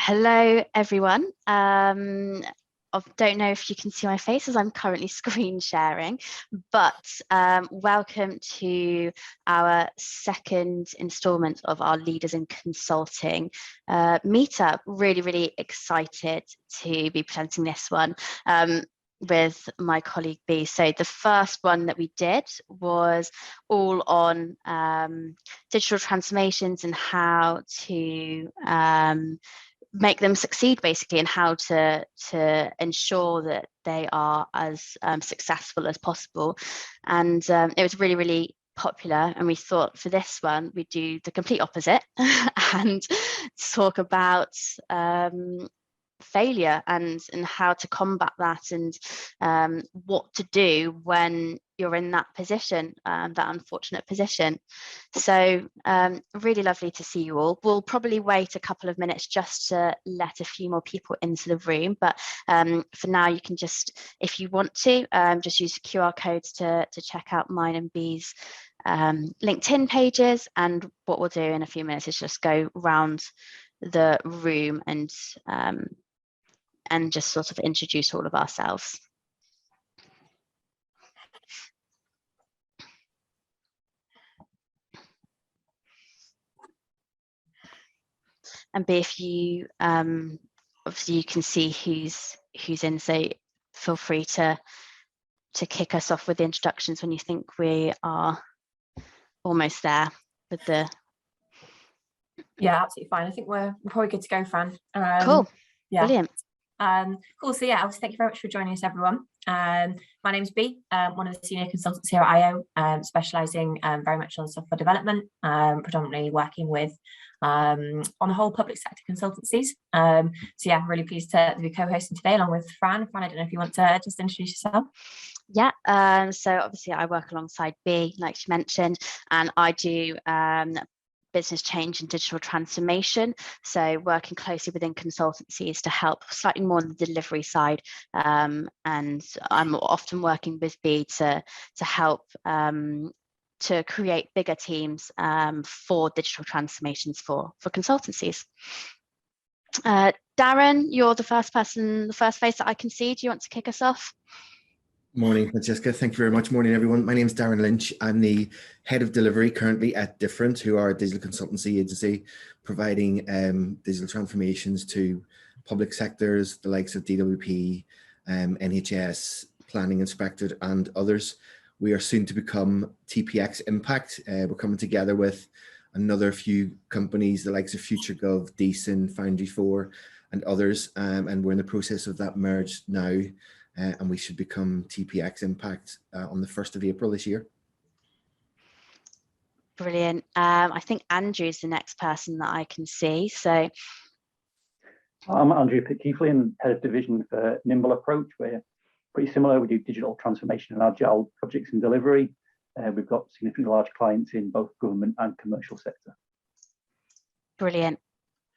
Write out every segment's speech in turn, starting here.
Hello, everyone. I don't know if you can see my face as I'm currently screen sharing, but welcome to our second installment of our Leaders in Consulting meetup. Really excited to be presenting this one with my colleague B. So the first one that we did was all on digital transformations and how to make them succeed, basically, and how to ensure that they are as successful as possible. And it was really popular, and we thought for this one we'd do the complete opposite and talk about failure and how to combat that, and what to do when you're in that position, that unfortunate position. So really lovely to see you all. We'll probably wait a couple of minutes just to let a few more people into the room, but for now you can just, if you want to, just use QR codes to check out mine and B's LinkedIn pages. And what we'll do in a few minutes is just go round the room and just sort of introduce all of ourselves. And B, if you obviously you can see who's in, so feel free to kick us off with the introductions when you think we are almost there with the. Yeah, absolutely fine. I think we're probably good to go, Fran. Cool. Yeah. Brilliant. Cool. So yeah, obviously, thank you very much for joining us, everyone. My name's B, one of the senior consultants here at IO, specialising very much on software development, predominantly working with on the whole public sector consultancies. So yeah, really pleased to be co-hosting today along with Fran. Fran, I don't know if you want to just introduce yourself. Yeah, so obviously I work alongside B, like she mentioned, and I do business change and digital transformation, so working closely within consultancies to help slightly more on the delivery side, and I'm often working with B to help to create bigger teams for digital transformations for consultancies. Darren, you're the first face that I can see. Do you want to kick us off? Morning, Francesca. Thank you very much. Morning, everyone. My name is Darren Lynch. I'm the head of delivery currently at Difrent, who are a digital consultancy agency providing digital transformations to public sectors, the likes of DWP, NHS, Planning Inspectorate, and others. We are soon to become TPX Impact. We're coming together with another few companies, the likes of FutureGov, Decent, Foundry 4, and others, and we're in the process of that merge now. And we should become TPX Impact on the 1st of April this year. Brilliant. I think Andrew's the next person that I can see. So I'm Andrew Pitkeathly and head of division for Nimble Approach. We're pretty similar. We do digital transformation and agile projects and delivery. We've got significantly large clients in both government and commercial sector. Brilliant.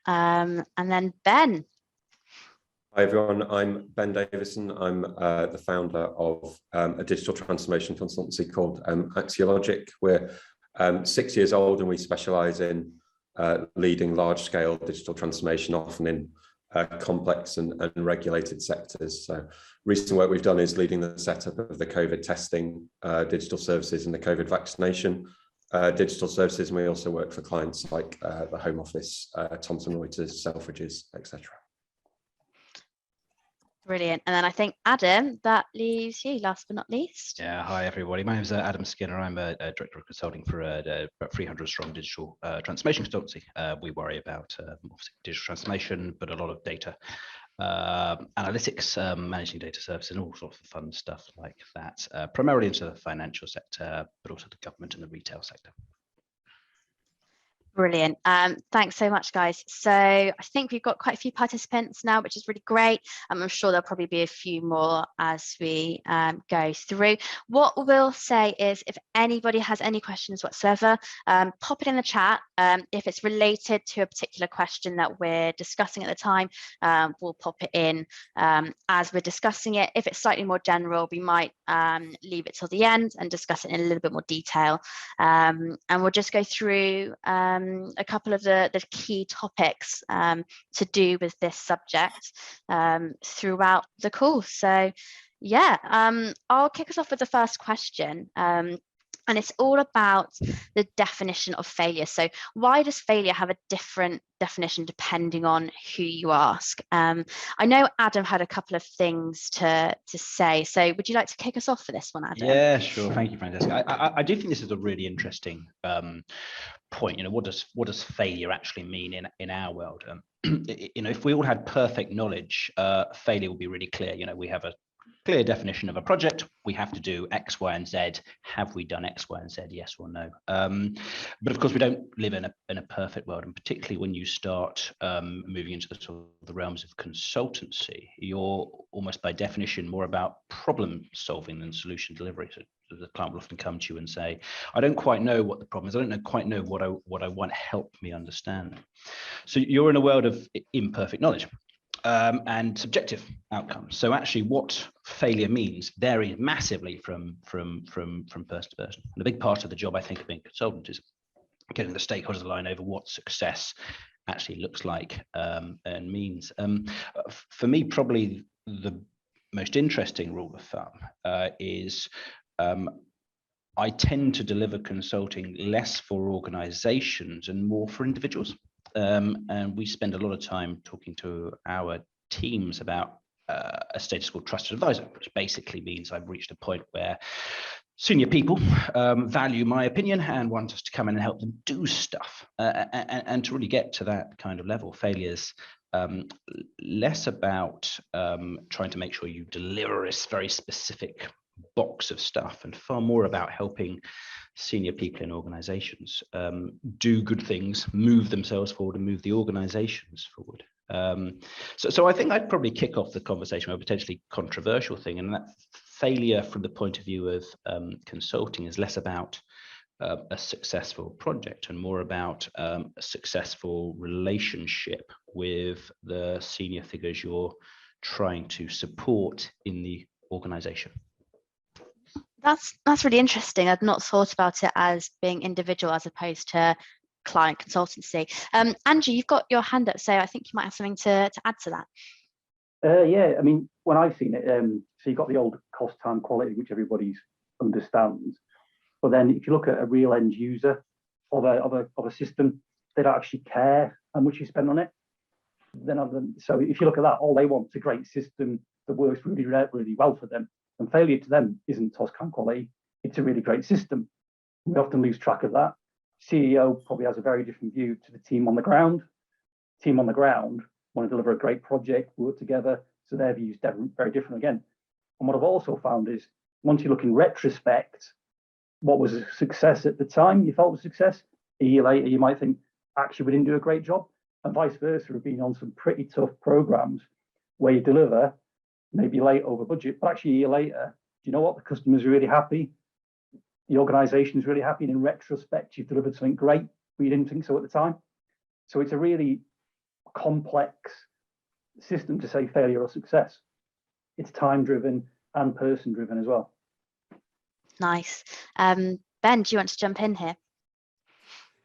And then Ben. Hi everyone, I'm Ben Davison. I'm the founder of a digital transformation consultancy called Axiologik. We're 6 years old and we specialise in leading large-scale digital transformation, often in complex and regulated sectors. So recent work we've done is leading the setup of the COVID testing digital services and the COVID vaccination digital services. And we also work for clients like the Home Office, Thomson Reuters, Selfridges, etc. Brilliant. And then I think Adam, that leaves you last but not least. Yeah, hi everybody. My name is Adam Skinner. I'm a director of consulting for about 300 strong digital transformation consultancy. We worry about obviously digital transformation, but a lot of data analytics, managing data services, and all sorts of fun stuff like that, primarily into the financial sector, but also the government and the retail sector. Brilliant. Thanks so much, guys. So I think we've got quite a few participants now, which is really great. I'm sure there'll probably be a few more as we go through. What we'll say is if anybody has any questions whatsoever, pop it in the chat. If it's related to a particular question that we're discussing at the time, we'll pop it in as we're discussing it. If it's slightly more general, we might leave it till the end and discuss it in a little bit more detail. And we'll just go through a couple of the key topics to do with this subject throughout the course. So yeah, I'll kick us off with the first question. And it's all about the definition of failure. So why does failure have a different definition depending on who you ask? I know Adam had a couple of things to say. So would you like to kick us off for this one, Adam? Yeah, sure. Thank you, Francesca. I do think this is a really interesting point. You know, what does failure actually mean in our world? You know, if we all had perfect knowledge, failure would be really clear. You know, we have a clear definition of a project. We have to do X, Y, and Z. Have we done X, Y, and Z? Yes or no? But of course, we don't live in a perfect world, and particularly when you start moving into the sort of the realms of consultancy, you're almost by definition more about problem solving than solution delivery. So the client will often come to you and say, "I don't quite know what the problem is. I don't quite know what I want. Help me understand." So you're in a world of imperfect knowledge. And subjective outcomes. So actually what failure means varies massively from person to person. And a big part of the job, I think, of being a consultant is getting the stakeholders aligned over what success actually looks like and means. For me, probably the most interesting rule of thumb is I tend to deliver consulting less for organizations and more for individuals. And we spend a lot of time talking to our teams about a status called trusted advisor, which basically means I've reached a point where senior people value my opinion and want us to come in and help them do stuff. And to really get to that kind of level, failure's less about trying to make sure you deliver this very specific box of stuff and far more about helping senior people in organizations do good things, move themselves forward and move the organizations forward. So I think I'd probably kick off the conversation with a potentially controversial thing, and that failure from the point of view of consulting is less about a successful project and more about a successful relationship with the senior figures you're trying to support in the organization. That's really interesting. I've not thought about it as being individual as opposed to client consultancy. Andrew, you've got your hand up, so I think you might have something to add to that. Yeah, I mean, when I've seen it, so you've got the old cost, time, quality, which everybody understands. But then if you look at a real end user of a system, they don't actually care how much you spend on it. So if you look at that, all they want is a great system that works really, really well for them. And failure to them isn't cost, time, quality. It's a really great system. We often lose track of that. CEO probably has a very different view to the team on the ground. Team on the ground want to deliver a great project, work together, so their views very different again. And what I've also found is, once you look in retrospect, what was a success at the time you felt was a success, a year later you might think, actually we didn't do a great job, and vice versa. We've been on some pretty tough programs where you deliver, maybe late over budget, but actually a year later, do you know what, the customer's really happy, the organization's really happy, and in retrospect you've delivered something great, but you didn't think so at the time. So it's a really complex system to say failure or success. It's time driven and person driven as well. Nice. Ben, do you want to jump in here?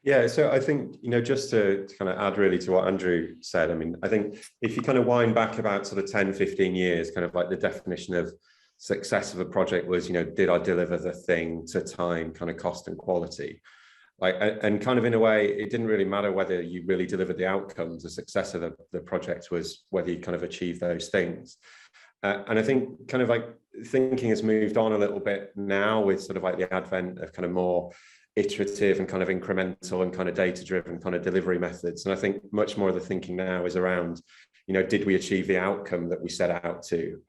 Yeah, so I think, just to kind of add really to what Andrew said, I mean, I think if you kind of wind back about sort of 10, 15 years, kind of like the definition of success of a project was, did I deliver the thing to time, kind of cost and quality? Like, and kind of in a way, it didn't really matter whether you really delivered the outcomes. The success of the project was whether you kind of achieved those things. And I think kind of like thinking has moved on a little bit now with sort of like the advent of kind of more iterative and kind of incremental and kind of data-driven kind of delivery methods. And I think much more of the thinking now is around, did we achieve the outcome that we set out to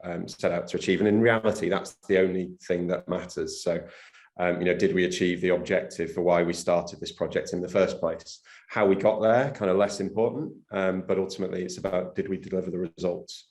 achieve? And in reality, that's the only thing that matters. So, did we achieve the objective for why we started this project in the first place? How we got there, kind of less important, but ultimately it's about, did we deliver the results?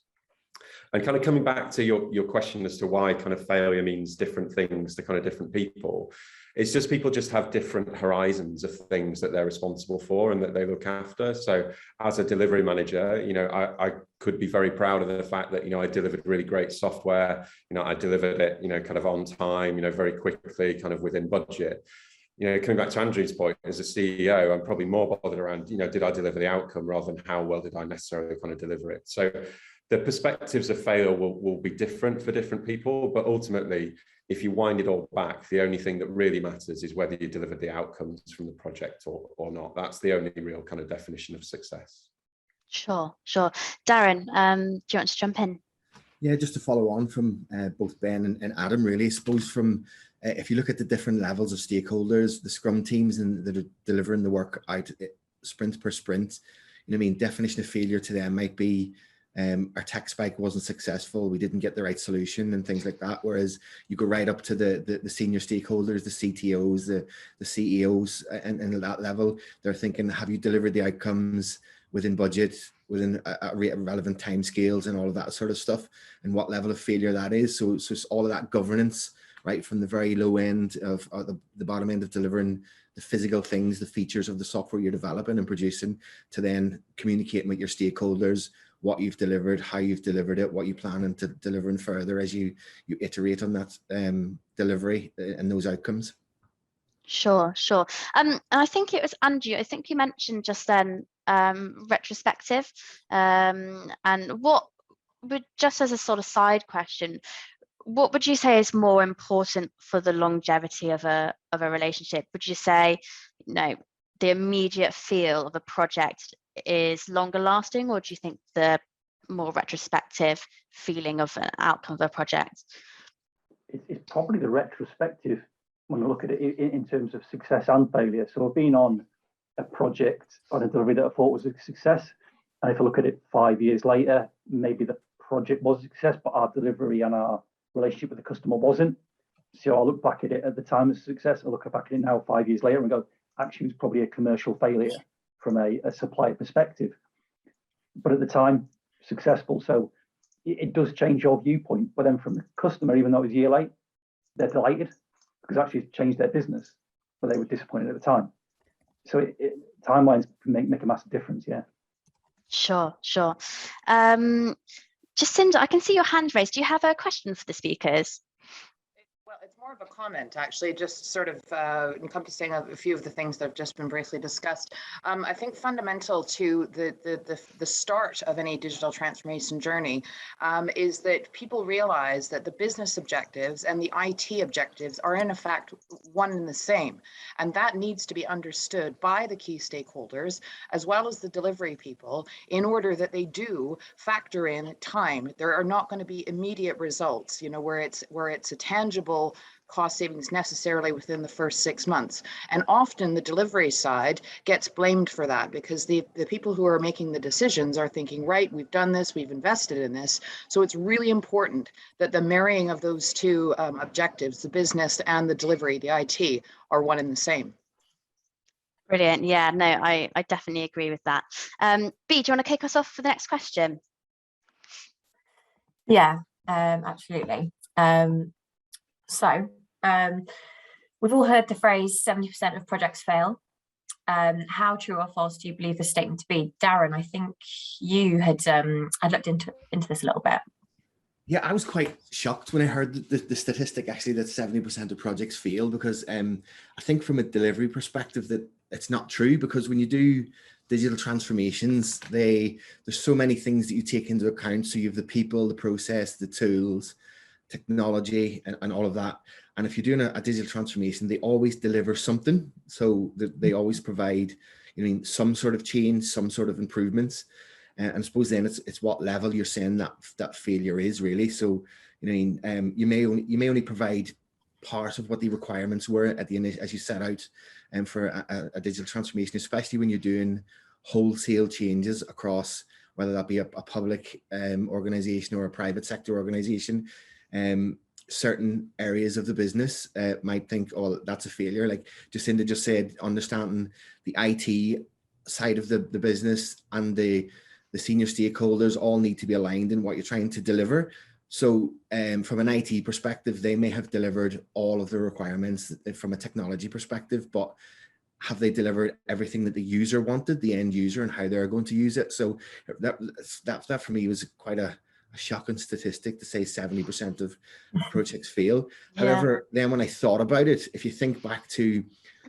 And kind of coming back to your question as to why kind of failure means different things to kind of different people, it's just people just have different horizons of things that they're responsible for and that they look after. So as a delivery manager, I could be very proud of the fact that, I delivered really great software, I delivered it, kind of on time, very quickly, kind of within budget. coming back to Andrew's point, as a CEO, I'm probably more bothered around, did I deliver the outcome rather than how well did I necessarily kind of deliver it? So the perspectives of failure will be different for different people, but ultimately, if you wind it all back, the only thing that really matters is whether you delivered the outcomes from the project or not. That's the only real kind of definition of success. Sure. Darren, do you want to jump in? Yeah, just to follow on from both Ben and Adam, really, I suppose from if you look at the different levels of stakeholders, the Scrum teams that are delivering the work out sprint per sprint, definition of failure to them might be our tech spike wasn't successful, we didn't get the right solution and things like that. Whereas you go right up to the senior stakeholders, the CTOs, the CEOs, and at that level, they're thinking, have you delivered the outcomes within budget, within relevant timescales and all of that sort of stuff, and what level of failure that is. So it's all of that governance, right, from the very low end of the bottom end of delivering the physical things, the features of the software you're developing and producing, to then communicating with your stakeholders what you've delivered, how you've delivered it, what you plan to delivering further as you iterate on that delivery and those outcomes. Sure. And I think it was Andrew, I think you mentioned just then retrospective, and what would, just as a sort of side question, what would you say is more important for the longevity of a relationship? Would you say, the immediate feel of a project is longer lasting, or do you think the more retrospective feeling of an outcome of a project? It's probably the retrospective when I look at it in terms of success and failure. So I've been on a project on a delivery that I thought was a success, and if I look at it 5 years later, maybe the project was a success, but our delivery and our relationship with the customer wasn't. So I look back at it at the time as a success. I look back at it now 5 years later and go, actually, it was probably a commercial failure from a supplier perspective. But at the time, successful. So it does change your viewpoint. But then from the customer, even though it was a year late, they're delighted because actually it's changed their business, but they were disappointed at the time. So timelines make a massive difference, yeah. Sure. Jacinda, I can see your hand raised. Do you have a question for the speakers? Well, it's more of a comment, actually, just sort of encompassing a few of the things that have just been briefly discussed. I think fundamental to the start of any digital transformation journey is that people realize that the business objectives and the IT objectives are in effect one and the same. And that needs to be understood by the key stakeholders, as well as the delivery people, in order that they do factor in time. There are not going to be immediate results, where it's a tangible cost savings necessarily within the first 6 months. And often the delivery side gets blamed for that because the people who are making the decisions are thinking, right, we've done this, we've invested in this. So it's really important that the marrying of those two objectives, the business and the delivery, the IT, are one and the same. Brilliant. Yeah, no, I definitely agree with that. B, do you want to kick us off for the next question? Yeah, absolutely. So we've all heard the phrase 70% of projects fail. How true or false do you believe this statement to be? Darren, I think you had looked into this a little bit. Yeah, I was quite shocked when I heard the statistic actually that 70% of projects fail, because I think from a delivery perspective that it's not true, because when you do digital transformations, there's so many things that you take into account. So you have the people, the process, the tools, technology, and all of that. And if you're doing a digital transformation, they always deliver something. So they always provide, some sort of change, some sort of improvements. And I suppose then it's what level you're saying that failure is really. So, you may only provide part of what the requirements were at the end as you set out for a digital transformation, especially when you're doing wholesale changes across, whether that be a public organization or a private sector organization. Certain areas of the business might think, oh, that's a failure. Like Jacinda just said, understanding the IT side of the business and the senior stakeholders all need to be aligned in what you're trying to deliver. So from an IT perspective, they may have delivered all of the requirements from a technology perspective, but have they delivered everything that the user wanted, the end user, and how they're going to use it? So that for me was quite a shocking statistic, to say 70% of projects fail. Yeah. However, then when I thought about it, if you think back to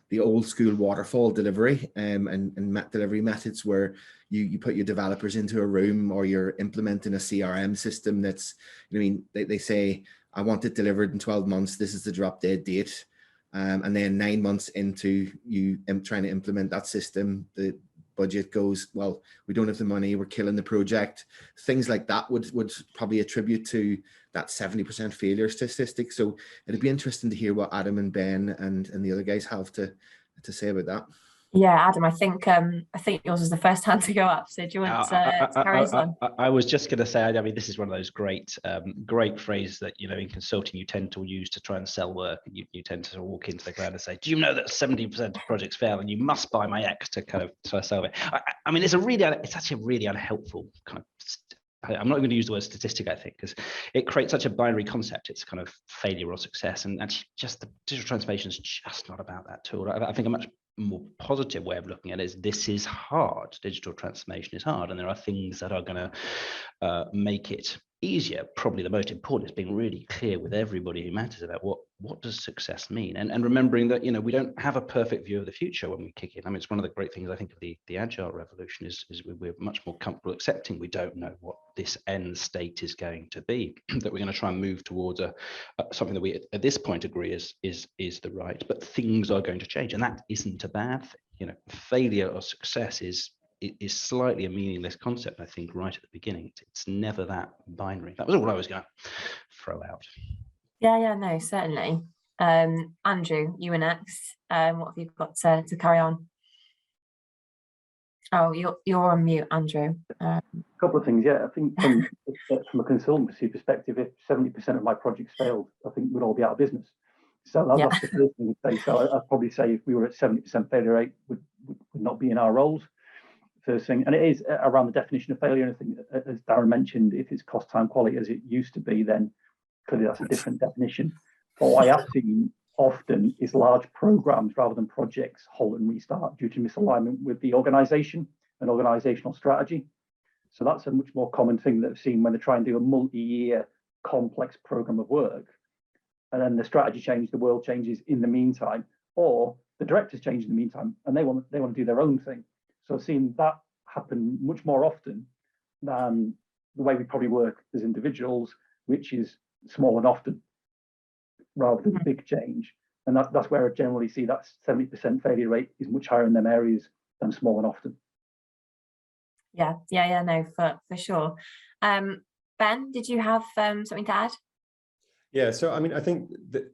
the old school waterfall delivery and delivery methods where you put your developers into a room, or you're implementing a CRM system that's, I mean, they say, I want it delivered in 12 months. This is the drop dead date. And then 9 months into you trying to implement that system, the budget goes, well, we don't have the money, we're killing the project. Things like that would probably attribute to that 70% failure statistic. So it'd be interesting to hear what Adam and Ben and the other guys have to say about that. Yeah, Adam, I think yours is the first hand to go up. So do you want to carry us on? I was just going to say, I mean, this is one of those great phrases that, you know, in consulting you tend to use to try and sell work. And you tend to walk into the crowd and say, do you know that 70% of projects fail, and you must buy my X to kind of try to sell it. I mean, it's actually a really unhelpful kind of. I'm not going to use the word statistic, I think, because it creates such a binary concept. It's kind of failure or success, and just the digital transformation is just not about that at all. I think a much more positive way of looking at it is this is hard. Digital transformation is hard, and there are things that are going to make it easier. Probably the most important is being really clear with everybody who matters about what does success mean, and remembering that, you know, we don't have a perfect view of the future when we kick in. I mean, it's one of the great things I think of the agile revolution is we're much more comfortable accepting we don't know what this end state is going to be, that we're going to try and move towards something that we at this point agree is the right, but things are going to change, and that isn't a bad thing. You know, failure or success is slightly a meaningless concept, I think, right at the beginning. It's never that binary. That was all I was going to throw out. Yeah, no, certainly. Andrew, you were next. What have you got to carry on? Oh, you're on mute, Andrew. A couple of things, yeah. I think from a consultancy perspective, if 70% of my projects failed, I think we'd all be out of business. So that's the first thing to say. So I'd probably say if we were at 70% failure rate, would not be in our roles. First thing, and it is around the definition of failure. And I think, as Darren mentioned, if it's cost, time, quality as it used to be, then clearly that's a different definition. But what I have seen often is large programs rather than projects halt and restart due to misalignment with the organization and organizational strategy. So that's a much more common thing that I've seen when they try and do a multi-year complex program of work, and then the strategy changes, the world changes in the meantime, or the directors change in the meantime, and they want to do their own thing. So I've seen that happen much more often than the way we probably work as individuals, which is small and often rather than big change. And that's where I generally see that 70% failure rate is much higher in them areas than small and often. Yeah, no, for sure. Ben, did you have something to add? Yeah, so I mean, I think that,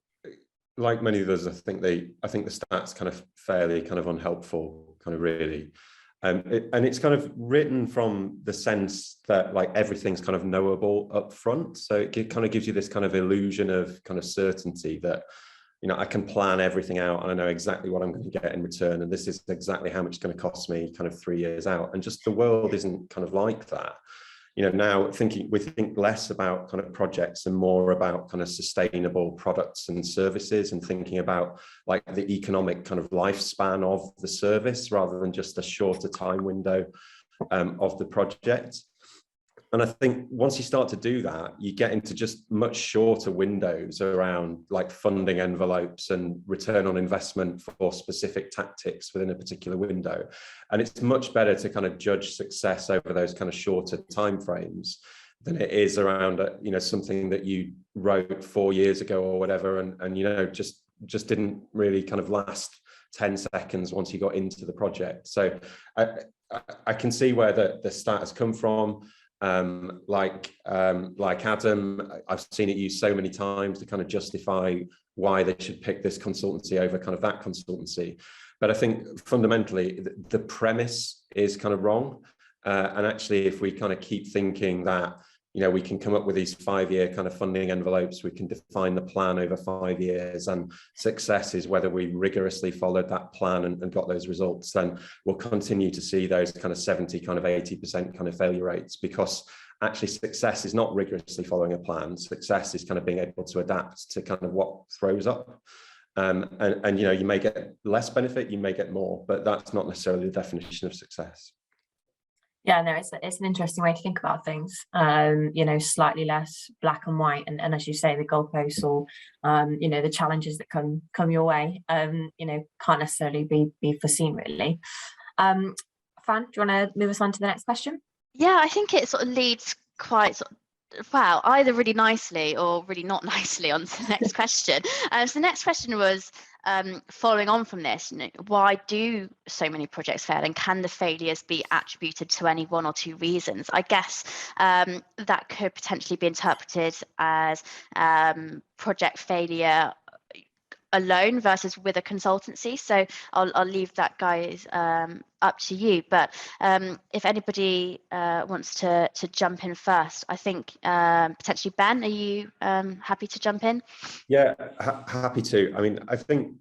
like many of us, I think the stats kind of fairly kind of unhelpful, kind of really. And it's kind of written from the sense that like everything's kind of knowable up front. So it kind of gives you this kind of illusion of kind of certainty that, you know, I can plan everything out and I know exactly what I'm going to get in return. And this is exactly how much it's going to cost me kind of 3 years out. And just the world isn't kind of like that. You know, now we think less about kind of projects and more about kind of sustainable products and services, and thinking about like the economic kind of lifespan of the service rather than just a shorter time window of the project. And I think once you start to do that, you get into just much shorter windows around like funding envelopes and return on investment for specific tactics within a particular window. And it's much better to kind of judge success over those kind of shorter timeframes than it is around, you know, something that you wrote 4 years ago or whatever, and you know, just didn't really kind of last 10 seconds once you got into the project. So I can see where the stat has come from. Like Adam, I've seen it used so many times to kind of justify why they should pick this consultancy over kind of that consultancy. But I think fundamentally the premise is kind of wrong. And actually, if we kind of keep thinking that, you know, we can come up with these 5-year kind of funding envelopes, we can define the plan over 5 years, and success is whether we rigorously followed that plan and got those results, then we'll continue to see those kind of 70, kind of 80% kind of failure rates, because actually success is not rigorously following a plan. Success is kind of being able to adapt to kind of what throws up. And you know, you may get less benefit, you may get more, but that's not necessarily the definition of success. Yeah, no, it's an interesting way to think about things. You know, slightly less black and white, and as you say, the goalposts or you know, the challenges that come your way, you know, can't necessarily be foreseen really. Fan, do you want to move us on to the next question? Yeah, I think it sort of leads quite wow, either really nicely or really not nicely on to the next question. So the next question was following on from this, you know, why do so many projects fail, and can the failures be attributed to any one or two reasons? I guess that could potentially be interpreted as project failure alone versus with a consultancy. So I'll leave that, guys, up to you. But if anybody wants to jump in first, I think potentially Ben, are you happy to jump in? Yeah, happy to. I mean, I think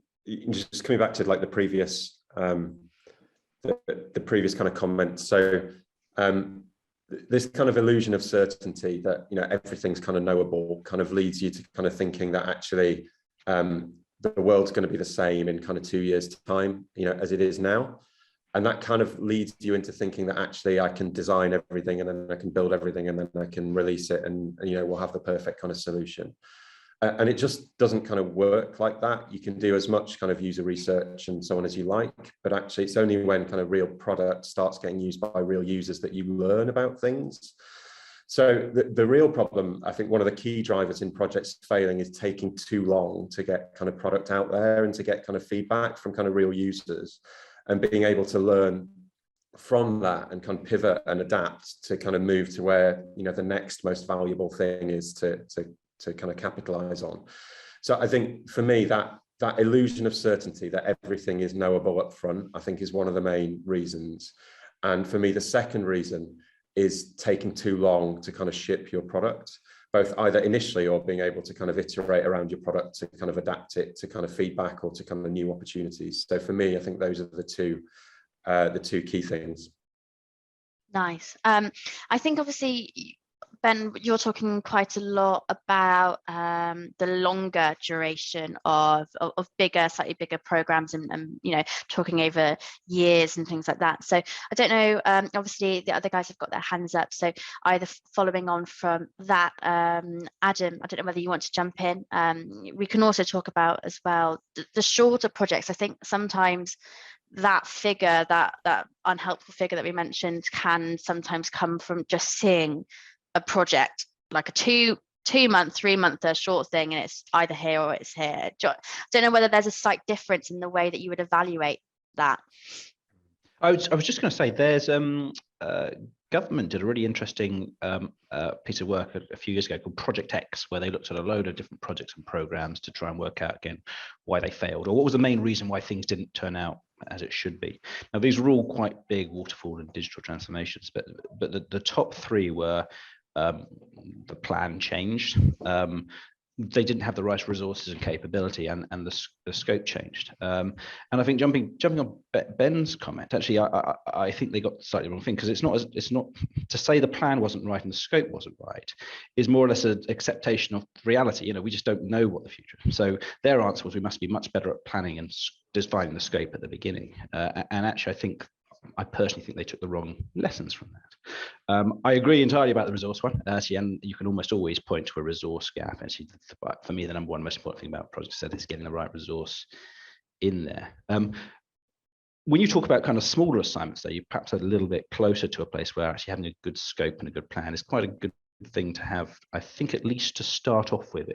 just coming back to like the previous the previous kind of comment. So this kind of illusion of certainty that, you know, everything's kind of knowable kind of leads you to kind of thinking that actually the world's going to be the same in kind of 2 years' time, you know, as it is now. And that kind of leads you into thinking that actually I can design everything and then I can build everything and then I can release it and you know, we'll have the perfect kind of solution. And it just doesn't kind of work like that. You can do as much kind of user research and so on as you like, but actually it's only when kind of real product starts getting used by real users that you learn about things. So the real problem, I think one of the key drivers in projects failing is taking too long to get kind of product out there and to get kind of feedback from kind of real users, and being able to learn from that and kind of pivot and adapt to kind of move to where, you know, the next most valuable thing is to kind of capitalize on. So I think for me, that illusion of certainty that everything is knowable up front, I think is one of the main reasons. And for me, the second reason is taking too long to kind of ship your product, both either initially or being able to kind of iterate around your product to kind of adapt it to kind of feedback or to kind of new opportunities. So for me, I think those are the two key things. Nice. I think obviously, Ben, you're talking quite a lot about the longer duration of bigger, slightly bigger programs, and you know, talking over years and things like that. So I don't know. Obviously, the other guys have got their hands up. So either following on from that, Adam, I don't know whether you want to jump in. We can also talk about as well the shorter projects. I think sometimes that figure, that unhelpful figure that we mentioned, can sometimes come from just seeing a project like a 2 month, 3 month short thing, and it's either here or it's here. I don't know whether there's a slight difference in the way that you would evaluate that. I was just going to say, there's government did a really interesting piece of work a few years ago called Project X, where they looked at a load of different projects and programs to try and work out again why they failed, or what was the main reason why things didn't turn out as it should be. Now, these were all quite big waterfall and digital transformations, but the top three were the plan changed, they didn't have the right resources and capability, and the scope changed. And I think jumping on Ben's comment, actually, I think they got the slightly wrong thing, because it's not to say the plan wasn't right and the scope wasn't right is more or less an acceptation of reality. You know, we just don't know what the future is. So their answer was we must be much better at planning and defining the scope at the beginning. And actually, I personally think they took the wrong lessons from that. I agree entirely about the resource one, actually, and you can almost always point to a resource gap. Actually, for me, the number one most important thing about projects is getting the right resource in there. When you talk about kind of smaller assignments, though, you perhaps are a little bit closer to a place where actually having a good scope and a good plan is quite a good thing to have, I think, at least to start off with,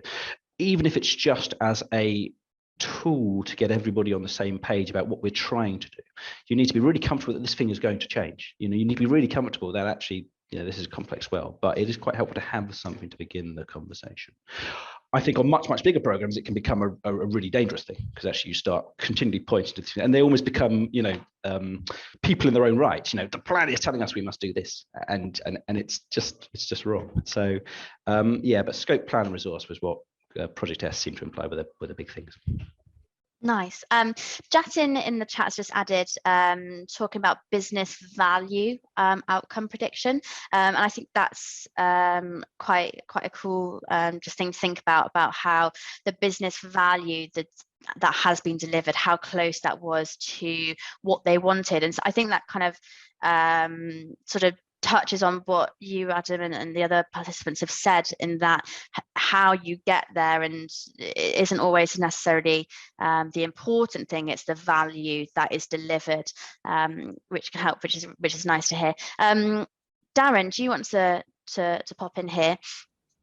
even if it's just as a tool to get everybody on the same page about what we're trying to do. You need to be really comfortable that this thing is going to change. You know, you need to be really comfortable that actually, you know, this is a complex world, but it is quite helpful to have something to begin the conversation. I think on much bigger programs, it can become a really dangerous thing, because actually you start continually pointing to things, and they almost become, you know, people in their own right. You know, the plan is telling us we must do this, and it's just wrong. So yeah, but scope, plan, and resource was what Project S seemed to imply with the big things. Nice. Jatin in the chat has just added talking about business value outcome prediction, and I think that's quite a cool just thing to think about how the business value that has been delivered, how close that was to what they wanted. And so I think that kind of sort of touches on what you, Adam, and the other participants have said, in that how you get there, and it isn't always necessarily the important thing, it's the value that is delivered, which can help, which is nice to hear. Darren, do you want to pop in here?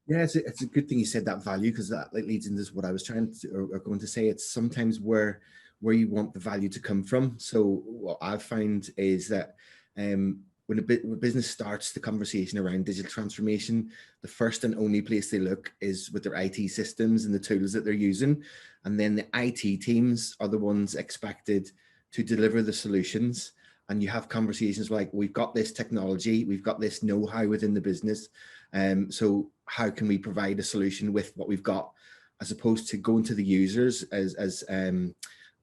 Yeah, it's a good thing you said that value, because that leads into what I was trying to, or going to say. It's sometimes where you want the value to come from. So what I've found is that when a business starts the conversation around digital transformation, the first and only place they look is with their IT systems and the tools that they're using. And then the IT teams are the ones expected to deliver the solutions. And you have conversations like, we've got this technology, we've got this know-how within the business. So how can we provide a solution with what we've got, as opposed to going to the users, as Ben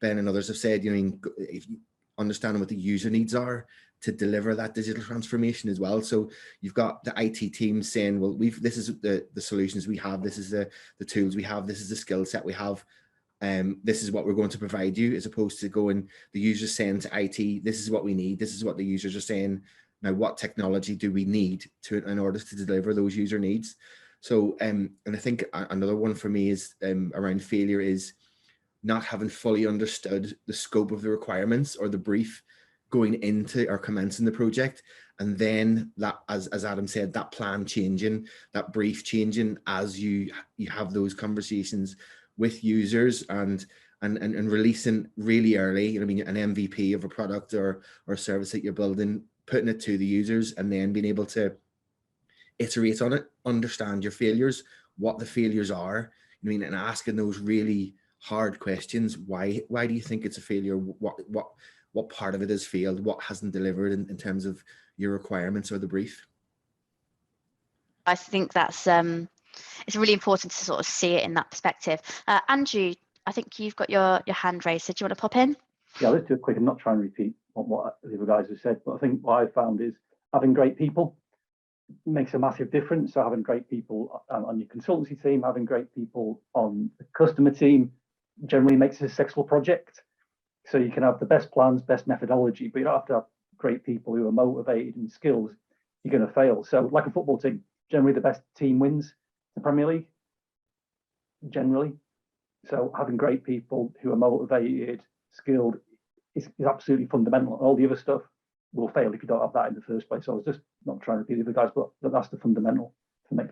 and others have said, understanding what the user needs are to deliver that digital transformation as well. So you've got the IT team saying, well, this is the solutions we have, this is the tools we have, this is the skill set we have, this is what we're going to provide you, as opposed to going, the users saying to IT, this is what we need, this is what the users are saying, now what technology do we need in order to deliver those user needs. So and I think another one for me is around failure, is not having fully understood the scope of the requirements or the brief going into or commencing the project, and then that, as Adam said, that plan changing, that brief changing as you have those conversations with users, and releasing really early, an MVP of a product or a service that you're building, putting it to the users, and then being able to iterate on it, understand your failures, what the failures are, and asking those really hard questions. Why do you think it's a failure? What part of it has failed? What hasn't delivered in terms of your requirements or the brief? I think that's it's really important to sort of see it in that perspective. Andrew, I think you've got your hand raised. So do you want to pop in? Yeah, let's do it quick. I'm not trying to repeat what the other guys have said, but I think what I've found is having great people makes a massive difference. So having great people on your consultancy team, having great people on the customer team generally makes a successful project. So you can have the best plans, best methodology, but you don't have to have great people who are motivated and skilled. You're going to fail. So like a football team, generally the best team wins the Premier League, generally. So having great people who are motivated, skilled is absolutely fundamental. All the other stuff will fail if you don't have that in the first place. So I was just not trying to repeat the other guys, but that's the fundamental for me.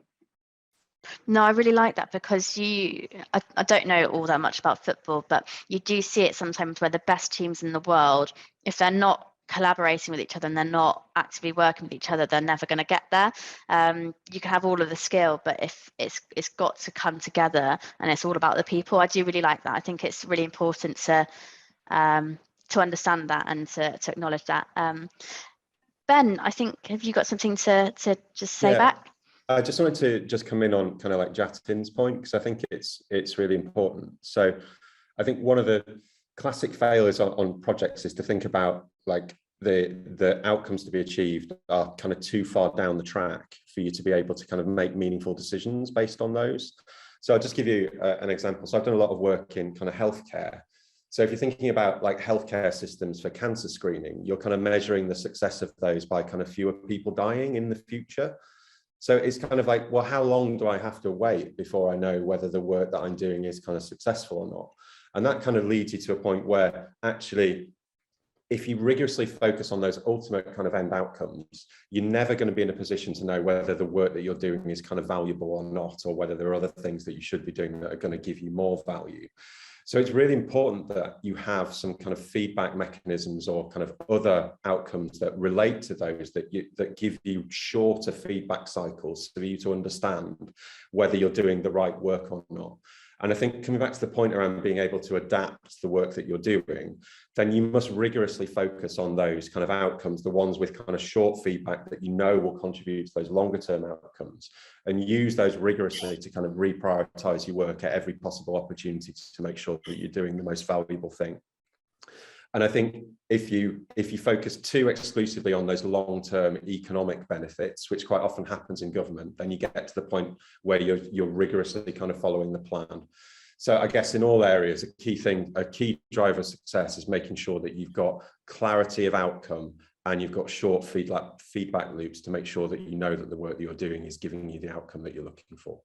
No, I really like that, because I don't know all that much about football, but you do see it sometimes where the best teams in the world, if they're not collaborating with each other and they're not actively working with each other, they're never going to get there. You can have all of the skill, but if it's got to come together, and it's all about the people. I do really like that. I think it's really important to understand that and to acknowledge that. Ben, I think, have you got something to just say back? I just wanted to just come in on kind of like Jatin's point, because I think it's really important. So I think one of the classic failures on projects is to think about like the outcomes to be achieved are kind of too far down the track for you to be able to kind of make meaningful decisions based on those. So I'll just give you an example. So I've done a lot of work in kind of healthcare. So if you're thinking about like healthcare systems for cancer screening, you're kind of measuring the success of those by kind of fewer people dying in the future. So it's kind of like, well, how long do I have to wait before I know whether the work that I'm doing is kind of successful or not? And that kind of leads you to a point where actually, if you rigorously focus on those ultimate kind of end outcomes, you're never going to be in a position to know whether the work that you're doing is kind of valuable or not, or whether there are other things that you should be doing that are going to give you more value. So it's really important that you have some kind of feedback mechanisms or kind of other outcomes that relate to those that give you shorter feedback cycles for you to understand whether you're doing the right work or not. And I think coming back to the point around being able to adapt the work that you're doing, then you must rigorously focus on those kind of outcomes, the ones with kind of short feedback that you know will contribute to those longer term outcomes, and use those rigorously to kind of reprioritize your work at every possible opportunity to make sure that you're doing the most valuable thing. And I think if you focus too exclusively on those long-term economic benefits, which quite often happens in government, then you get to the point where you're rigorously kind of following the plan. So I guess in all areas, a key driver of success is making sure that you've got clarity of outcome and you've got short feedback loops to make sure that you know that the work that you're doing is giving you the outcome that you're looking for.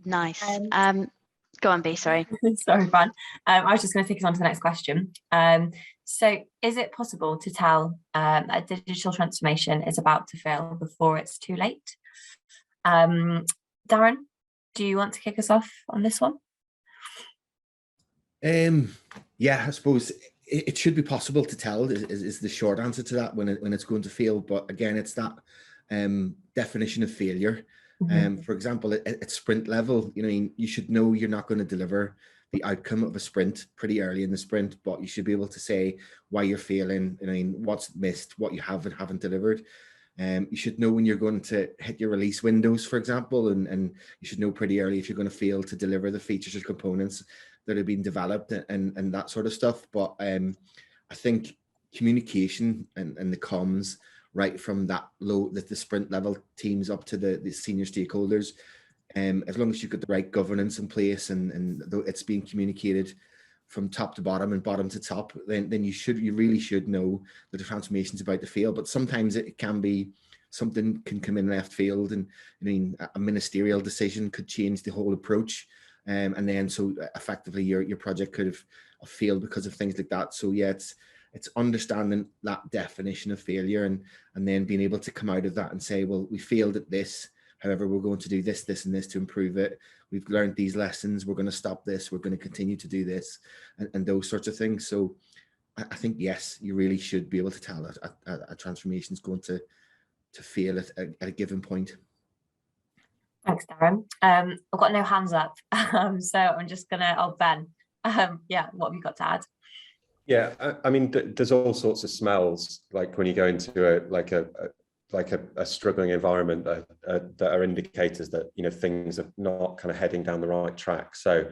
Nice. Go on, B, sorry. Sorry, Fran. I was just going to take us on to the next question. So is it possible to tell a digital transformation is about to fail before it's too late? Darren, do you want to kick us off on this one? Yeah, I suppose it should be possible to tell is the short answer to that when it's going to fail. But again, it's that definition of failure. For example, at sprint level, you should know you're not going to deliver the outcome of a sprint pretty early in the sprint, but you should be able to say why you're failing, what's missed, what you haven't delivered. You should know when you're going to hit your release windows, for example, and you should know pretty early if you're going to fail to deliver the features or components that are being developed and that sort of stuff. But I think communication and the comms right from that the sprint level teams up to the senior stakeholders, as long as you've got the right governance in place and it's being communicated from top to bottom and bottom to top, then you really should know that the transformation is about to fail. But sometimes it can be something can come in left field, and a ministerial decision could change the whole approach, and then so effectively your project could have failed because of things like that. So yeah, it's understanding that definition of failure and then being able to come out of that and say, well, we failed at this. However, we're going to do this, this, and this to improve it. We've learned these lessons. We're going to stop this. We're going to continue to do this, and those sorts of things. So I think, yes, you really should be able to tell that a transformation is going to fail at a given point. Thanks, Darren. I've got no hands up, so I'm just going to, Ben, yeah, what have you got to add? Yeah, I mean, there's all sorts of smells, like when you go into a struggling environment that are indicators that things are not kind of heading down the right track. So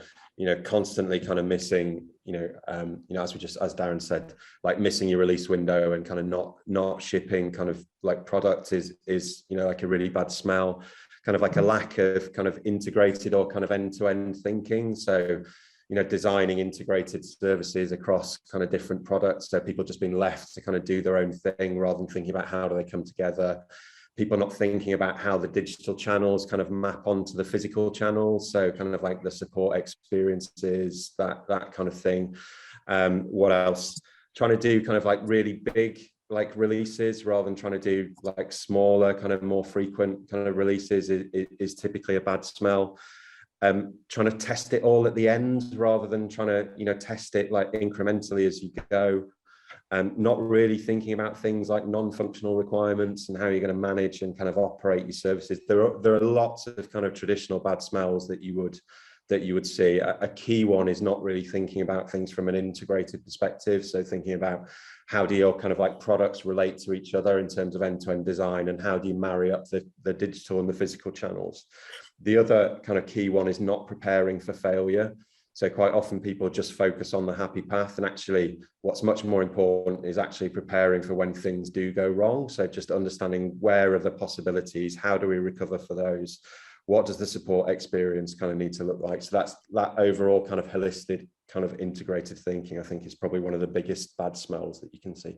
constantly kind of missing as Darren said, like missing your release window and kind of not shipping kind of like product is like a really bad smell, kind of like a lack of kind of integrated or kind of end-to-end thinking. So designing integrated services across kind of different products. So people just being left to kind of do their own thing rather than thinking about how do they come together. People not thinking about how the digital channels kind of map onto the physical channels. So kind of like the support experiences, that kind of thing. What else? Trying to do kind of like really big like releases rather than trying to do like smaller, kind of more frequent kind of releases is typically a bad smell. Trying to test it all at the end rather than trying to test it like incrementally as you go, not really thinking about things like non-functional requirements and how you're going to manage and kind of operate your services. There are lots of kind of traditional bad smells that you would see. A key one is not really thinking about things from an integrated perspective. So thinking about how do your kind of like products relate to each other in terms of end-to-end design, and how do you marry up the digital and the physical channels. The other kind of key one is not preparing for failure. So quite often people just focus on the happy path, and actually what's much more important is actually preparing for when things do go wrong. So just understanding where are the possibilities, how do we recover for those, what does the support experience kind of need to look like. So that overall kind of holistic kind of integrated thinking, I think, is probably one of the biggest bad smells that you can see.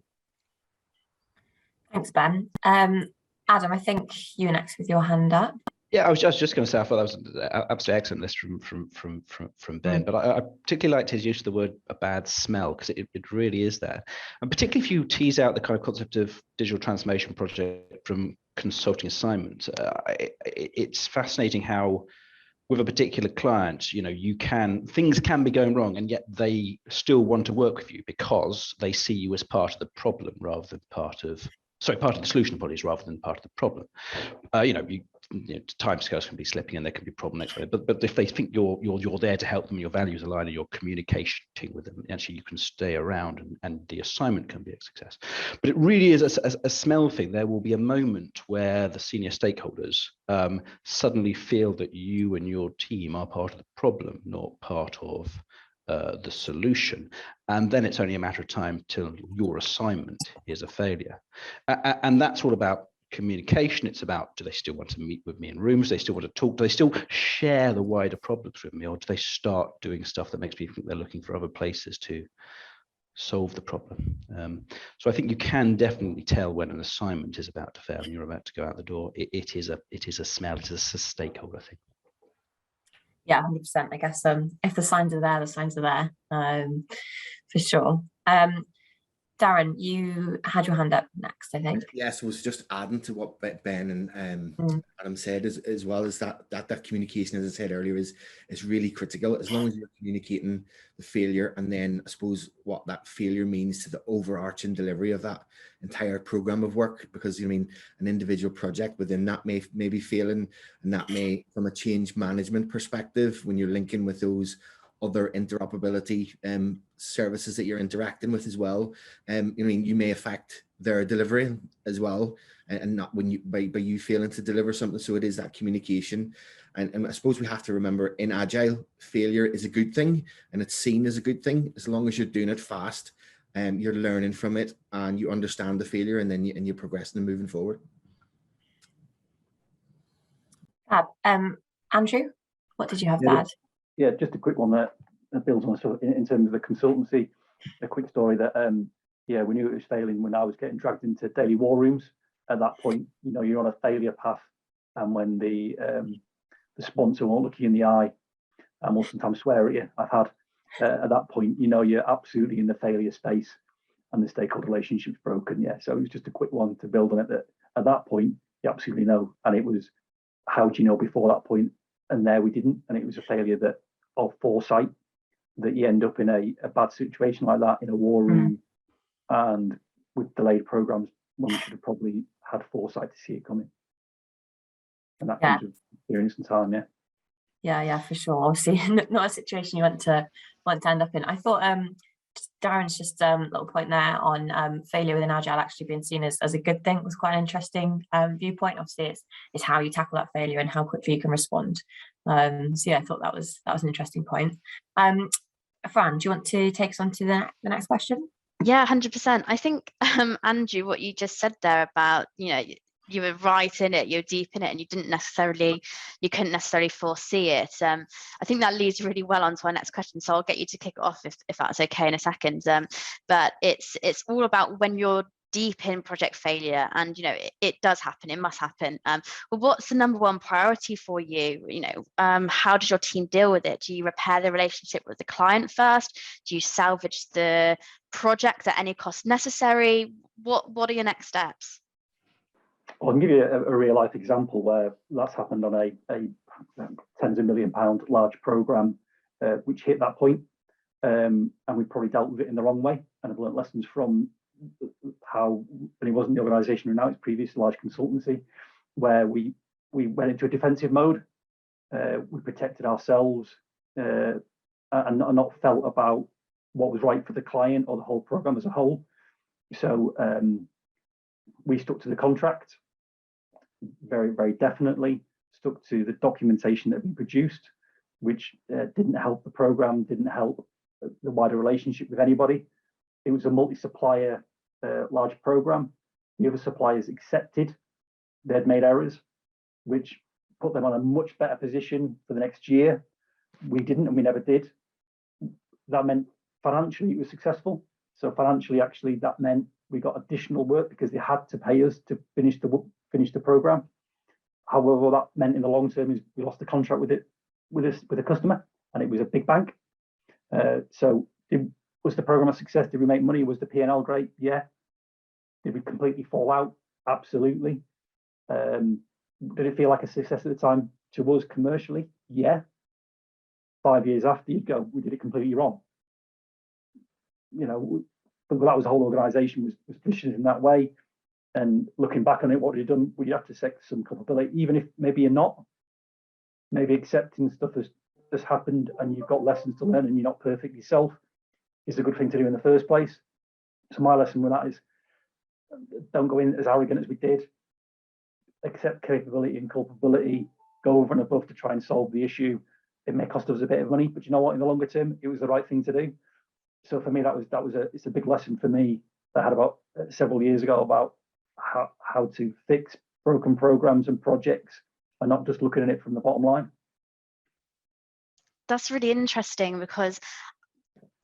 Thanks, Ben. Adam, I think you're next with your hand up. Yeah, I was just going to say, I thought that was an absolutely excellent list from Ben, but I particularly liked his use of the word a bad smell, because it really is there. And particularly if you tease out the kind of concept of digital transformation project from consulting assignment, it's fascinating how with a particular client, things can be going wrong, and yet they still want to work with you because they see you as part of the problem rather than part of the solution apologies rather than part of the problem. Timescales can be slipping and there can be problem next way, but if they think you're there to help them, your values align, and you're communicating with them, actually you can stay around and the assignment can be a success. But it really is a smell thing. There will be a moment where the senior stakeholders suddenly feel that you and your team are part of the problem, not part of the solution, and then it's only a matter of time till your assignment is a failure. And that's all about communication. It's about, do they still want to meet with me in rooms? Do they still want to talk? Do they still share the wider problems with me, or do they start doing stuff that makes me think they're looking for other places to solve the problem. So I think you can definitely tell when an assignment is about to fail and you're about to go out the door. It is a smell, it is a stakeholder thing. Yeah, 100%. I guess if the signs are there, the signs are there, for sure. Darren, you had your hand up next, I think. Yes, I was just adding to what Ben and Adam said, as well as that communication, as I said earlier, is really critical. As long as you're communicating the failure, and then I suppose what that failure means to the overarching delivery of that entire program of work, because you mean an individual project within that may be failing, and that may, from a change management perspective, when you're linking with those other interoperability services that you're interacting with as well, I mean, you may affect their delivery as well, and not when you by you failing to deliver something. So it is that communication, and I suppose we have to remember, in Agile, failure is a good thing, and it's seen as a good thing as long as you're doing it fast, and you're learning from it, and you understand the failure, and then you're progressing and moving forward. Andrew, what did you have to add? Yeah, just a quick one that builds on, so in terms of the consultancy, a quick story that yeah, we knew it was failing when I was getting dragged into daily war rooms. At that point, you know, you're on a failure path, and when the sponsor won't look you in the eye and will sometimes swear at you, I've had at that point, you know, you're absolutely in the failure space and the stakeholder relationship's broken. Yeah, so it was just a quick one to build on it, that at that point you absolutely know, and it was, how do you know before that point? And there we didn't, and it was a failure that of foresight, that you end up in a bad situation like that in a war room, and with delayed programs when we should have probably had foresight to see it coming. And that comes with experience and time. Yeah, for sure. Obviously, not a situation you want to end up in. I thought Darren's just little point there on failure within Agile actually being seen as a good thing was quite an interesting viewpoint. Obviously, it's how you tackle that failure and how quickly you can respond. So yeah, I thought that was an interesting point. Fran, do you want to take us on to the next question? Yeah, 100%. I think, Andrew, what you just said there about, you know, you were right in it, you're deep in it, and you couldn't necessarily foresee it. I think that leads really well on to our next question. So I'll get you to kick it off if that's okay in a second. But it's all about when you're deep in project failure, and you know it does happen, it must happen. Well, what's the number one priority for you? You know, how does your team deal with it? Do you repair the relationship with the client first? Do you salvage the project at any cost necessary? What are your next steps? Well, I can give you a real life example where that's happened on a tens of £1 million large program, which hit that point, and we probably dealt with it in the wrong way, and I've learned lessons from how, when it wasn't the organisation now, it's previous large consultancy, where we went into a defensive mode, we protected ourselves, and not felt about what was right for the client or the whole program as a whole. So we stuck to the contract very, very definitely, stuck to the documentation that we produced, which didn't help the program, didn't help the wider relationship with anybody. It was a multi-supplier large program. The other suppliers accepted they'd made errors, which put them on a much better position for the next year. We didn't, and we never did. That meant financially it was successful. So financially, actually, that meant we got additional work because they had to pay us to finish the program. However, that meant in the long term is we lost the contract with a customer, and it was a big bank. So was the program a success? Did we make money? Was the P&L great? Yeah. Did we completely fall out? Absolutely. Did it feel like a success at the time to us commercially? Yeah. 5 years after, you'd go, we did it completely wrong. You know, but that was the whole organisation was positioned in that way. And looking back on it, what you've done, well, you have to take some culpability, even if maybe you're not. Maybe accepting stuff has happened and you've got lessons to learn and you're not perfect yourself is a good thing to do in the first place. So my lesson with that is don't go in as arrogant as we did. Accept capability and culpability, go over and above to try and solve the issue. It may cost us a bit of money, but you know what, in the longer term, it was the right thing to do. So for me, it's a big lesson for me that I had about several years ago about how to fix broken programs and projects and not just looking at it from the bottom line. That's really interesting, because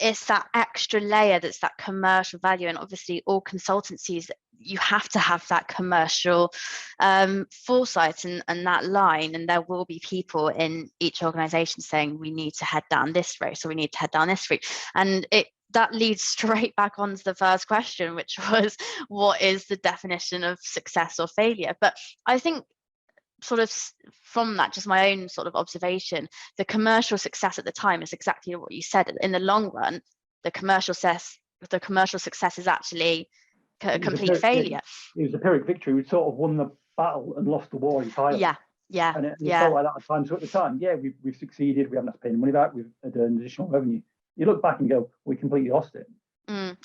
it's that extra layer that's that commercial value. And obviously all consultancies, you have to have that commercial foresight and that line, and there will be people in each organization saying we need to head down this road, so we need to head down this route. And that leads straight back onto the first question, which was, what is the definition of success or failure? But I think sort of from that, just my own sort of observation, the commercial success at the time is exactly what you said. In the long run, the commercial success is actually a complete failure. It was a Pyrrhic victory. We sort of won the battle and lost the war entirely. Yeah. And it felt like that at times. So at the time, we've succeeded. We haven't had to pay any money back. We've earned additional revenue. You look back and go, we completely lost it.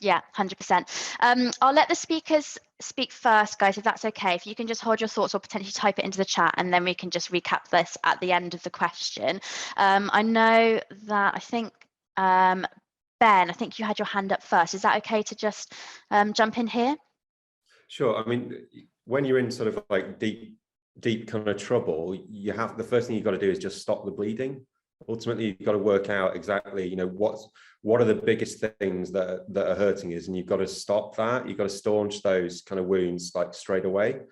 Yeah, 100%. I'll let the speakers speak first, guys, if that's okay. If you can just hold your thoughts or potentially type it into the chat, and then we can just recap this at the end of the question. I know that I think Ben, I think you had your hand up first. Is that okay to just jump in here? Sure. I mean, when you're in sort of like deep kind of trouble, the first thing you've got to do is just stop the bleeding. Ultimately, you've got to work out exactly, what are the biggest things that are hurting us, and you've got to stop that. You've got to staunch those kind of wounds like straight away.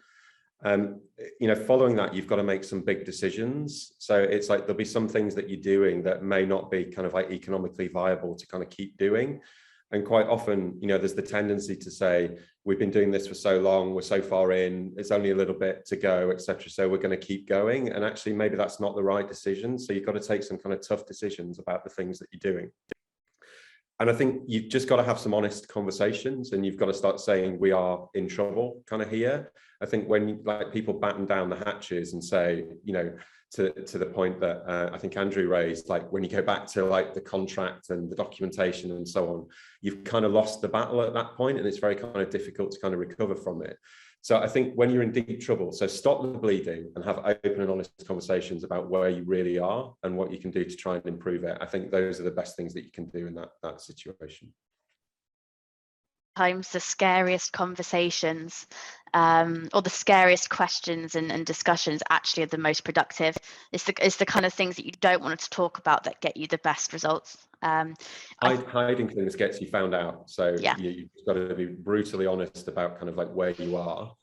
Following that, you've got to make some big decisions. So it's like there'll be some things that you're doing that may not be kind of like economically viable to kind of keep doing. And quite often, there's the tendency to say, we've been doing this for so long, we're so far in, it's only a little bit to go, etc. So we're going to keep going. And actually, maybe that's not the right decision. So you've got to take some kind of tough decisions about the things that you're doing. And I think you've just got to have some honest conversations, and you've got to start saying, we are in trouble kind of here. I think when people batten down the hatches and say, to the point that I think Andrew raised, like when you go back to like the contract and the documentation and so on, you've kind of lost the battle at that point, and it's very kind of difficult to kind of recover from it. So I think when you're in deep trouble, so stop the bleeding and have open and honest conversations about where you really are and what you can do to try and improve it. I think those are the best things that you can do in that situation. Times the scariest conversations or the scariest questions and discussions actually are the most productive. It's the kind of things that you don't want to talk about that get you the best results. Hiding things gets you found out. So yeah. You've got to be brutally honest about kind of like where you are,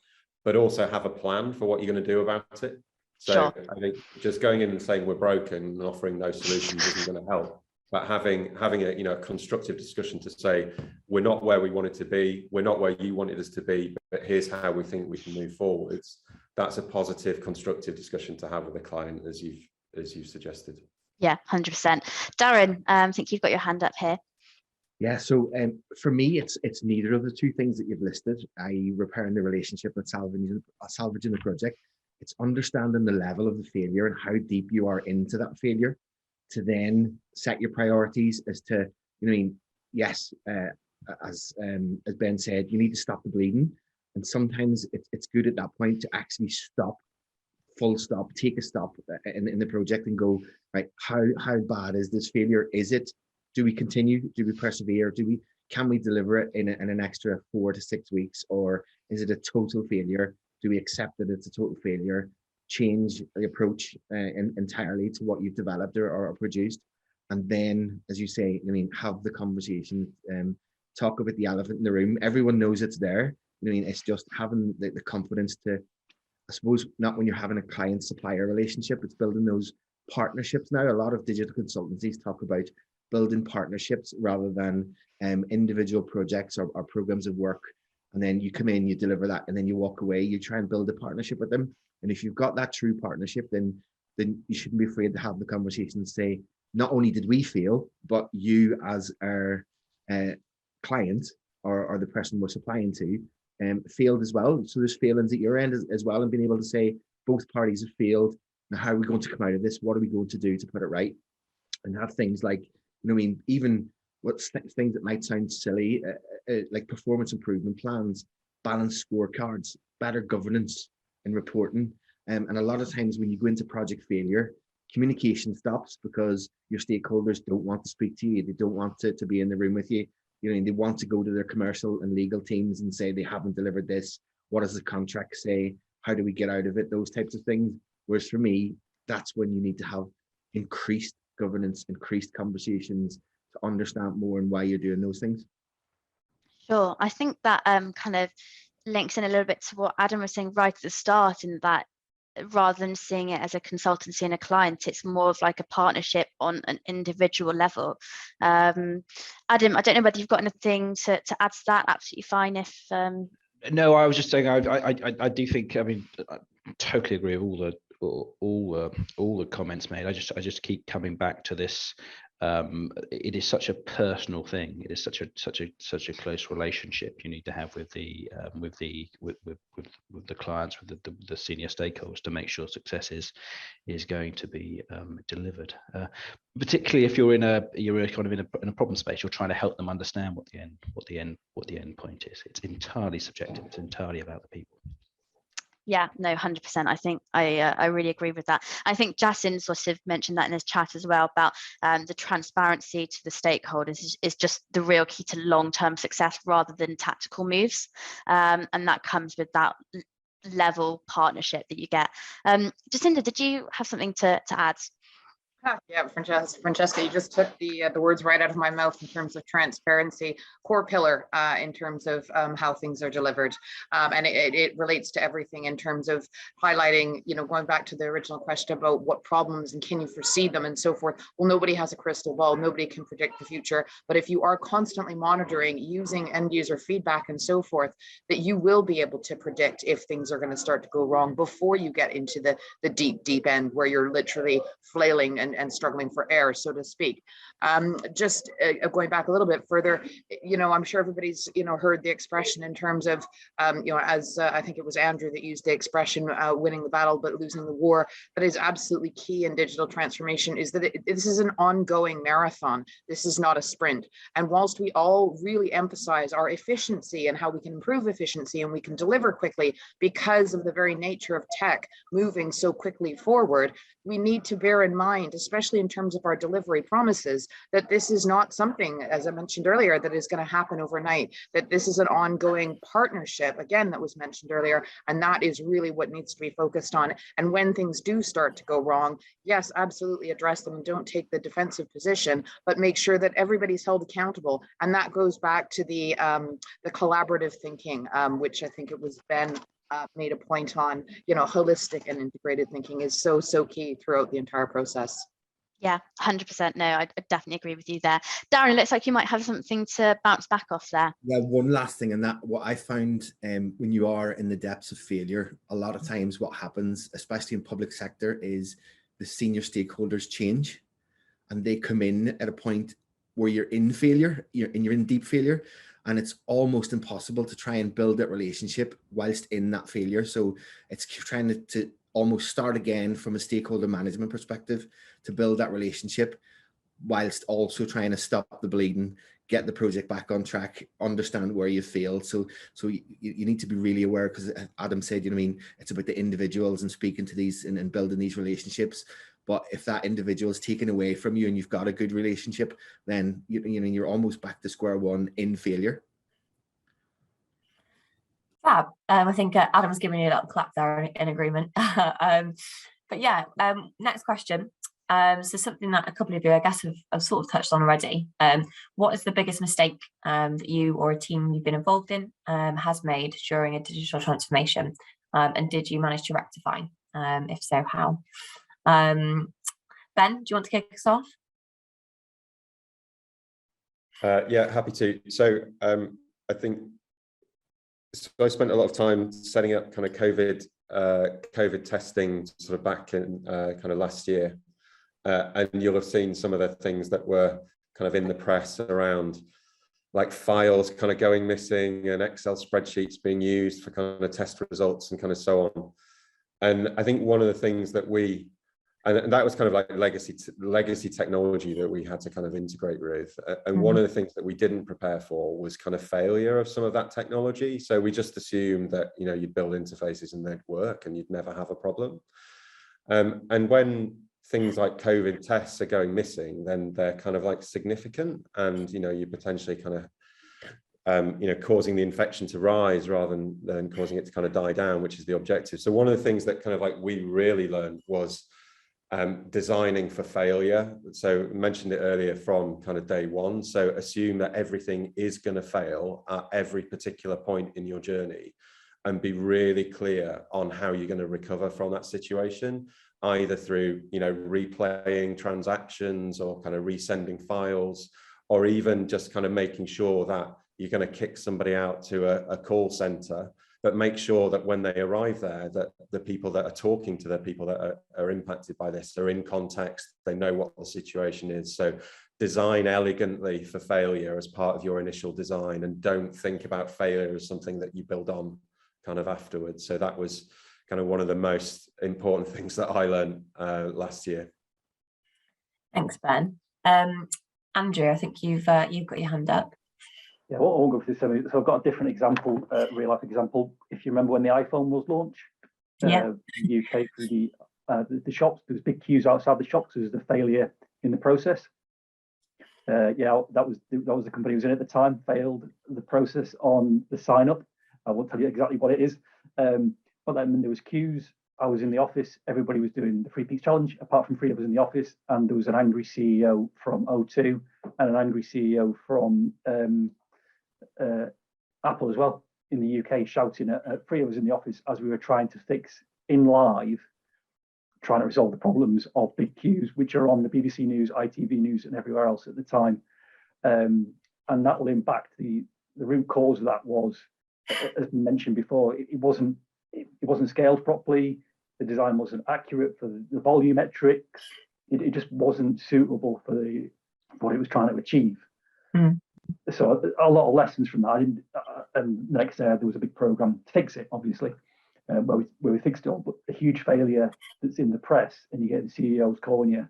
but also have a plan for what you're going to do about it. So sure. I think just going in and saying we're broken and offering no solutions isn't going to help. But having a constructive discussion to say, we're not where we wanted to be, we're not where you wanted us to be, but here's how we think we can move forwards. That's a positive, constructive discussion to have with the client, as you've suggested. Yeah, 100%. Darren, I think you've got your hand up here. Yeah, so for me, it's neither of the two things that you've listed, i.e. repairing the relationship and salvaging the project. It's understanding the level of the failure and how deep you are into that failure, to then set your priorities as to, yes, as Ben said, you need to stop the bleeding. And sometimes it's good at that point to actually stop, full stop, take a stop in the project and go, right, how bad is this failure? Do we continue? Do we persevere? Can we deliver it in an extra 4 to 6 weeks? Or is it a total failure? Do we accept that it's a total failure? Change the approach entirely to what you've developed or produced, and then, as you say, have the conversation, talk about the elephant in the room. Everyone knows it's there. It's just having the confidence to, I suppose, not when you're having a client-supplier relationship, it's building those partnerships. Now, a lot of digital consultancies talk about building partnerships rather than individual projects or programs of work. And then you come in, you deliver that, and then you walk away. You try and build a partnership with them. And if you've got that true partnership, then you shouldn't be afraid to have the conversation and say, not only did we fail, but you as our client or the person we're supplying to failed as well. So there's failings at your end as well, and being able to say both parties have failed. Now, how are we going to come out of this? What are we going to do to put it right? And have things like, even things that might sound silly, like performance improvement plans, balanced scorecards, better governance and reporting. And a lot of times when you go into project failure, communication stops because your stakeholders don't want to speak to you. They don't want to be in the room with you. They want to go to their commercial and legal teams and say they haven't delivered this. What does the contract say? How do we get out of it? Those types of things. Whereas for me, that's when you need to have increased governance, increased conversations, to understand more and why you're doing those things. Sure. I think that kind of links in a little bit to what Adam was saying right at the start, in that rather than seeing it as a consultancy and a client, it's more of like a partnership on an individual level. Adam, I don't know whether you've got anything to add to that. Absolutely fine if No, I was just saying I do think, I mean, I totally agree with all the comments made. I just keep coming back to this. It is such a personal thing. It is such a close relationship you need to have with the clients, with the senior stakeholders, to make sure success is going to be delivered. Particularly if you're kind of in a problem space, you're trying to help them understand what the end point is. It's entirely subjective. It's entirely about the people. Yeah, no, 100%. I think I really agree with that. I think Jason sort of mentioned that in his chat as well, about the transparency to the stakeholders is just the real key to long-term success rather than tactical moves. And that comes with that level partnership that you get. Jacinda, did you have something to add? Yeah, Francesca, you just took the words right out of my mouth in terms of transparency, core pillar in terms of how things are delivered. And it relates to everything in terms of highlighting, going back to the original question about what problems and can you foresee them and so forth. Well, nobody has a crystal ball. Nobody can predict the future. But if you are constantly monitoring, using end user feedback and so forth, that you will be able to predict if things are going to start to go wrong before you get into the deep end where you're literally flailing and struggling for air, so to speak. Just going back a little bit further, I'm sure everybody's heard the expression in terms of as I think it was Andrew that used the expression winning the battle but losing the war. That is absolutely key in digital transformation, is that this is an ongoing marathon. This is not a sprint. And whilst we all really emphasize our efficiency and how we can improve efficiency and we can deliver quickly because of the very nature of tech moving so quickly forward, we need to bear in mind, especially in terms of our delivery promises, that this is not something, as I mentioned earlier, that is going to happen overnight, that this is an ongoing partnership, again, that was mentioned earlier, and that is really what needs to be focused on. And when things do start to go wrong, yes, absolutely address them and don't take the defensive position, but make sure that everybody's held accountable. And that goes back to the collaborative thinking, which I think it was Ben made a point on. Holistic and integrated thinking is so key throughout the entire process. Yeah, 100%. No, I definitely agree with you there. Darren, it looks like you might have something to bounce back off there. Yeah, one last thing, and that what I found when you are in the depths of failure, a lot of times what happens, especially in public sector, is the senior stakeholders change and they come in at a point where you're in failure, you're in deep failure, and it's almost impossible to try and build that relationship whilst in that failure. So it's trying to almost start again from a stakeholder management perspective to build that relationship, whilst also trying to stop the bleeding, get the project back on track, understand where you failed. So you need to be really aware, because Adam said, it's about the individuals and speaking to these and building these relationships. But if that individual is taken away from you and you've got a good relationship, then you're almost back to square one in failure. Fab. I think Adam's giving you a little clap there in agreement. But yeah, next question. So something that a couple of you, I guess, have sort of touched on already. What is the biggest mistake that you or a team you've been involved in has made during a digital transformation? And did you manage to rectify? If so, how? Ben, do you want to kick us off? Yeah, happy to. So I think I spent a lot of time setting up kind of COVID testing sort of back in kind of last year. And you'll have seen some of the things that were kind of in the press around, like files kind of going missing and Excel spreadsheets being used for kind of test results and kind of so on. And I think one of the things that and that was kind of like legacy technology that we had to kind of integrate with. And one of the things that we didn't prepare for was kind of failure of some of that technology. So we just assumed that, you'd build interfaces and they'd work and you'd never have a problem. And when things like COVID tests are going missing, then they're kind of like significant, and you're potentially kind of causing the infection to rise rather than causing it to kind of die down, which is the objective. So one of the things that kind of like we really learned was designing for failure. So I mentioned it earlier, from kind of day one. So assume that everything is going to fail at every particular point in your journey, and be really clear on how you're going to recover from that situation, either through, replaying transactions or kind of resending files, or even just kind of making sure that you're going to kick somebody out to a call center, but make sure that when they arrive there, that the people that are talking to the people that are impacted by this are in context, they know what the situation is. So design elegantly for failure as part of your initial design, and don't think about failure as something that you build on kind of afterwards. So that was kind of one of the most important things that I learned last year. Thanks, Ben. Andrew, I think you've got your hand up. Yeah, well, I'll go for this. So I've got a different example, real life example. If you remember when the iPhone was launched, in the UK, through the shops, there was big queues outside the shops. There was the failure in the process. That was the company I was in at the time, failed the process on the sign up. I won't tell you exactly what it is, but then there was queues. I was in the office. Everybody was doing the Free Peaks Challenge, apart from 3 of us in the office, and there was an angry CEO from O2 and an angry CEO from Apple as well in the UK, shouting at 3 of us in the office as we were trying to fix in live, trying to resolve the problems of big queues, which are on the BBC News, ITV News, and everywhere else at the time. And that will impact the root cause of that was, as mentioned before, it wasn't scaled properly. The design wasn't accurate for the volumetrics. It just wasn't suitable for what it was trying to achieve. So a lot of lessons from that. And the next day there was a big program to fix it, obviously, where we fixed it all. But a huge failure that's in the press and you get the CEOs calling you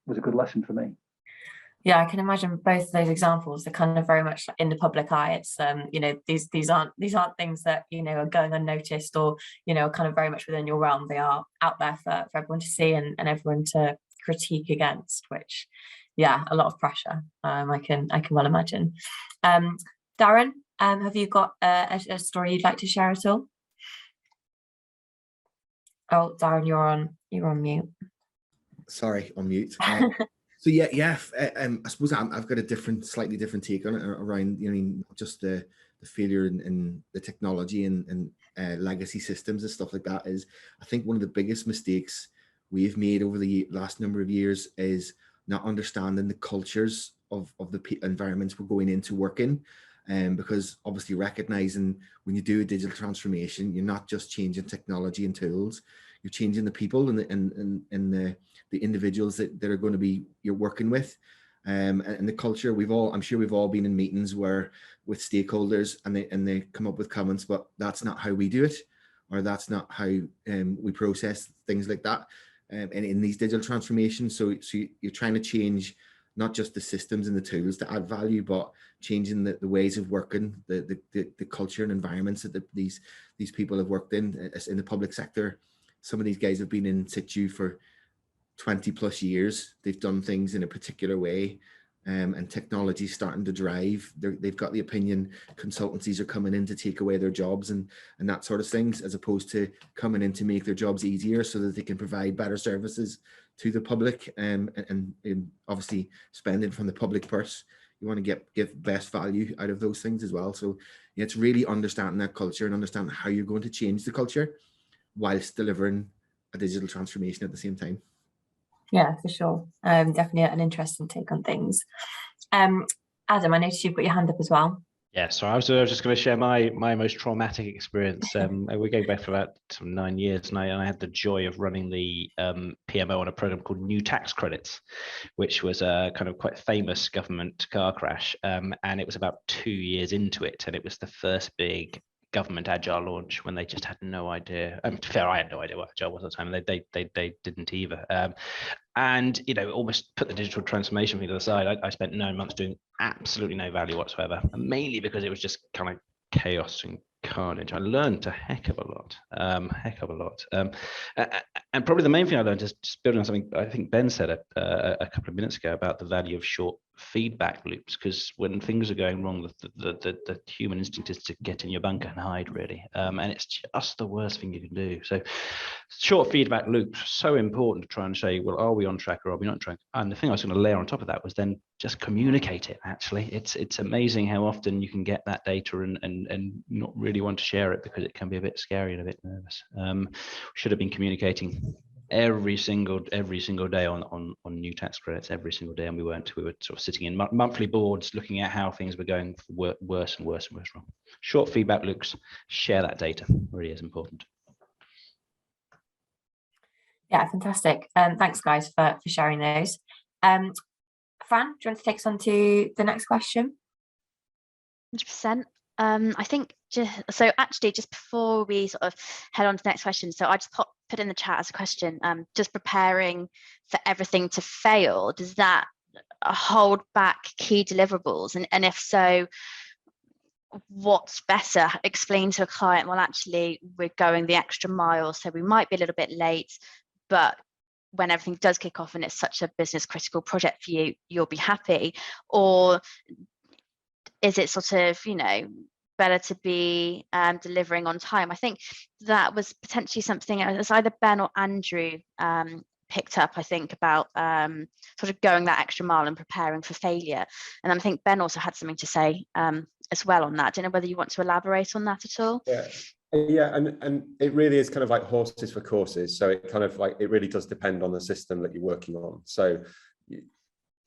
was a good lesson for me. Yeah, I can imagine both of those examples are kind of very much in the public eye. It's these aren't things that are going unnoticed, or are kind of very much within your realm. They are out there for everyone to see and everyone to critique against, which a lot of pressure. I can well imagine. Darren, have you got a story you'd like to share at all? Oh, Darren, you're on mute. Sorry, on mute. So I suppose I've got a slightly different take on it around, just the failure in the technology and legacy systems and stuff like that. Is, I think, one of the biggest mistakes we've made over the last number of years is not understanding the cultures of the environments we're going into work in. Because obviously recognizing when you do a digital transformation, you're not just changing technology and tools, you're changing the people and the individuals that are going to be you're working with, and the culture. I'm sure we've all been in meetings where with stakeholders and they come up with comments, but that's not how we do it, or that's not how we process things like that. And in these digital transformations, so you're trying to change not just the systems and the tools to add value, but changing the ways of working, the culture and environments that these people have worked in the public sector. Some of these guys have been in situ for 20 plus years. They've done things in a particular way, and technology is starting to drive. They've got the opinion consultancies are coming in to take away their jobs and that sort of things, as opposed to coming in to make their jobs easier so that they can provide better services to the public, and obviously spending from the public purse. You want to get best value out of those things as well. So it's really understanding that culture and understanding how you're going to change the culture whilst delivering a digital transformation at the same time. Yeah, for sure. Definitely an interesting take on things. Adam, I noticed you've got your hand up as well. Yeah, so I was just going to share my most traumatic experience. We're going back for about 9 years, and I had the joy of running the PMO on a program called New Tax Credits, which was a kind of quite famous government car crash, and it was about 2 years into it, and it was the first big government agile launch when they just had no idea. To be fair, I had no idea what agile was at the time, and they didn't either. And almost put the digital transformation thing to the side. I spent 9 months doing absolutely no value whatsoever, and mainly because it was just kind of chaos and carnage. I learned a heck of a lot, and probably the main thing I learned is just building on something I think Ben said a couple of minutes ago about the value of short feedback loops, because when things are going wrong, the human instinct is to get in your bunker and hide, really, and it's just the worst thing you can do. So short feedback loops, so important to try and say, well, are we on track or are we not on track? And the thing I was going to layer on top of that was then just communicate it. Actually, it's amazing how often you can get that data and not really want to share it because it can be a bit scary and a bit nervous. Should have been communicating every single day on new tax credits every single day, and we weren't. We were sort of sitting in monthly boards looking at how things were going worse and worse wrong. Short feedback loops, share that data, really is important. Yeah, fantastic. Thanks guys for sharing those. Fran, do you want to take us on to the next question? 100%. I think just before we sort of head on to the next question, so I just put in the chat as a question, just preparing for everything to fail, does that hold back key deliverables? And if so, what's better? Explain to a client, well, actually, we're going the extra mile, so we might be a little bit late, but when everything does kick off and it's such a business critical project for you, you'll be happy. Or is it sort of, better to be delivering on time? I think that was potentially something as either Ben or Andrew picked up, I think, about sort of going that extra mile and preparing for failure. And I think Ben also had something to say as well on that. I don't know whether you want to elaborate on that at all. Yeah, and it really is kind of like horses for courses. So it kind of like, it really does depend on the system that you're working on. So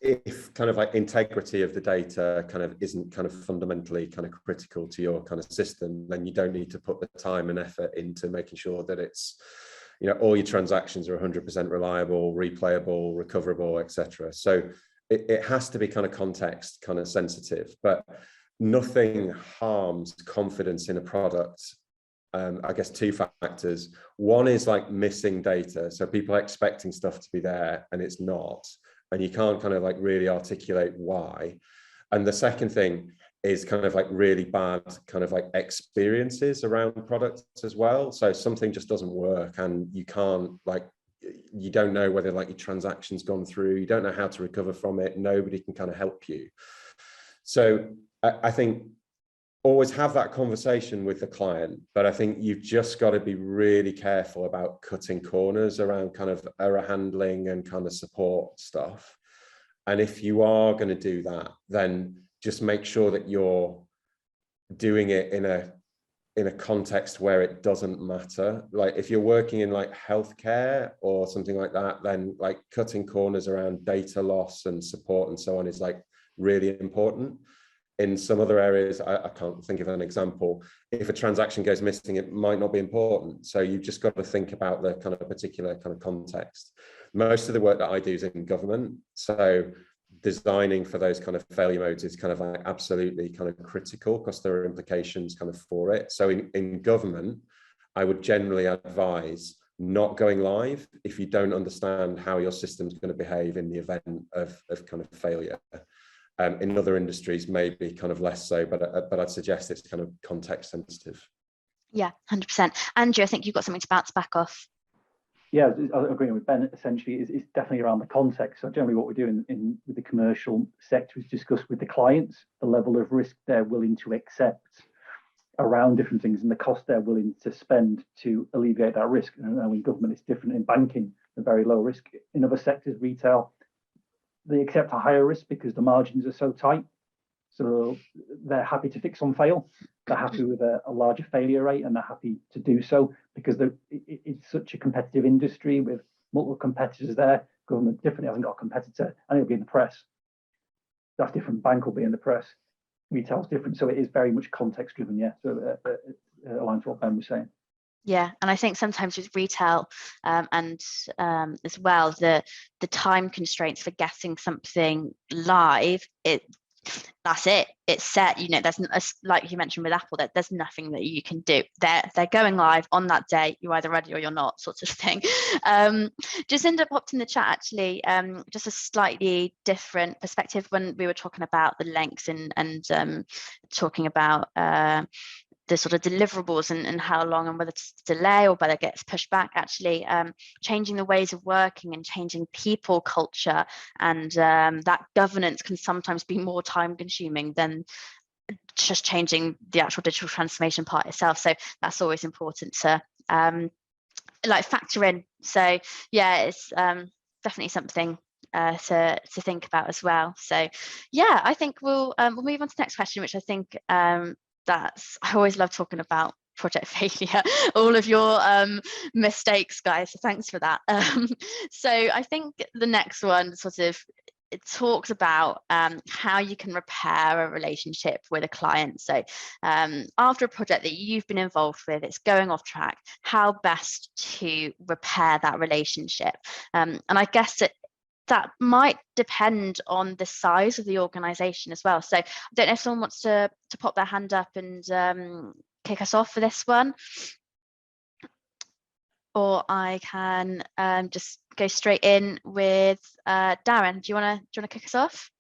if kind of like integrity of the data kind of isn't kind of fundamentally kind of critical to your kind of system, then you don't need to put the time and effort into making sure that it's, all your transactions are 100% reliable, replayable, recoverable, etc. So it has to be kind of context kind of sensitive, but nothing harms confidence in a product. I guess two factors. One is like missing data. So people are expecting stuff to be there and it's not, and you can't kind of like really articulate why. And the second thing is kind of like really bad kind of like experiences around products as well. So something just doesn't work and you can't like, you don't know whether like your transaction's gone through, you don't know how to recover from it, nobody can kind of help you. So I think always have that conversation with the client, but I think you've just got to be really careful about cutting corners around kind of error handling and kind of support stuff. And if you are going to do that, then just make sure that you're doing it in a context where it doesn't matter. Like if you're working in like healthcare or something like that, then like cutting corners around data loss and support and so on is like really important. In some other areas, I can't think of an example. If a transaction goes missing, it might not be important. So you've just got to think about the kind of particular kind of context. Most of the work that I do is in government. So designing for those kind of failure modes is kind of like absolutely kind of critical because there are implications kind of for it. So in government, I would generally advise not going live if you don't understand how your system's going to behave in the event of kind of failure. In other industries, maybe kind of less so, but I'd suggest it's kind of context sensitive. Yeah, 100%. Andrew, I think you've got something to bounce back off. Yeah, I agree with Ben. Essentially, it's definitely around the context. So generally, what we do with the commercial sector is discuss with the clients the level of risk they're willing to accept around different things and the cost they're willing to spend to alleviate that risk. And in government, it's different. In banking, they're very low risk. In other sectors, retail, they accept a higher risk because the margins are so tight. So they're happy to fix on fail. They're happy with a larger failure rate and they're happy to do so because it's such a competitive industry with multiple competitors there. Government definitely hasn't got a competitor and it'll be in the press. That's different. Bank will be in the press. Retail's different. So it is very much context driven. Yeah. So aligns to what Ben was saying. Yeah, and I think sometimes with retail and as well, the time constraints for getting something live, that's it. It's set. There's like you mentioned with Apple, that there's nothing that you can do. They're going live on that day. You're either ready or you're not, sort of thing. Jacinda popped in the chat actually, just a slightly different perspective when we were talking about the lengths and talking about the sort of deliverables and how long and whether to delay or whether it gets pushed back, actually changing the ways of working and changing people culture, and that governance can sometimes be more time consuming than just changing the actual digital transformation part itself. So that's always important to like factor in. So yeah, it's definitely something to think about as well. So yeah, I think we'll move on to the next question, which I think I always love talking about project failure, all of your mistakes, guys, so thanks for that. So I think the next one sort of, it talks about how you can repair a relationship with a client. So after a project that you've been involved with, it's going off track, how best to repair that relationship. And I guess that might depend on the size of the organization as well. So I don't know if someone wants to pop their hand up and kick us off for this one, or I can just go straight in with Darren. Do you want to kick us off?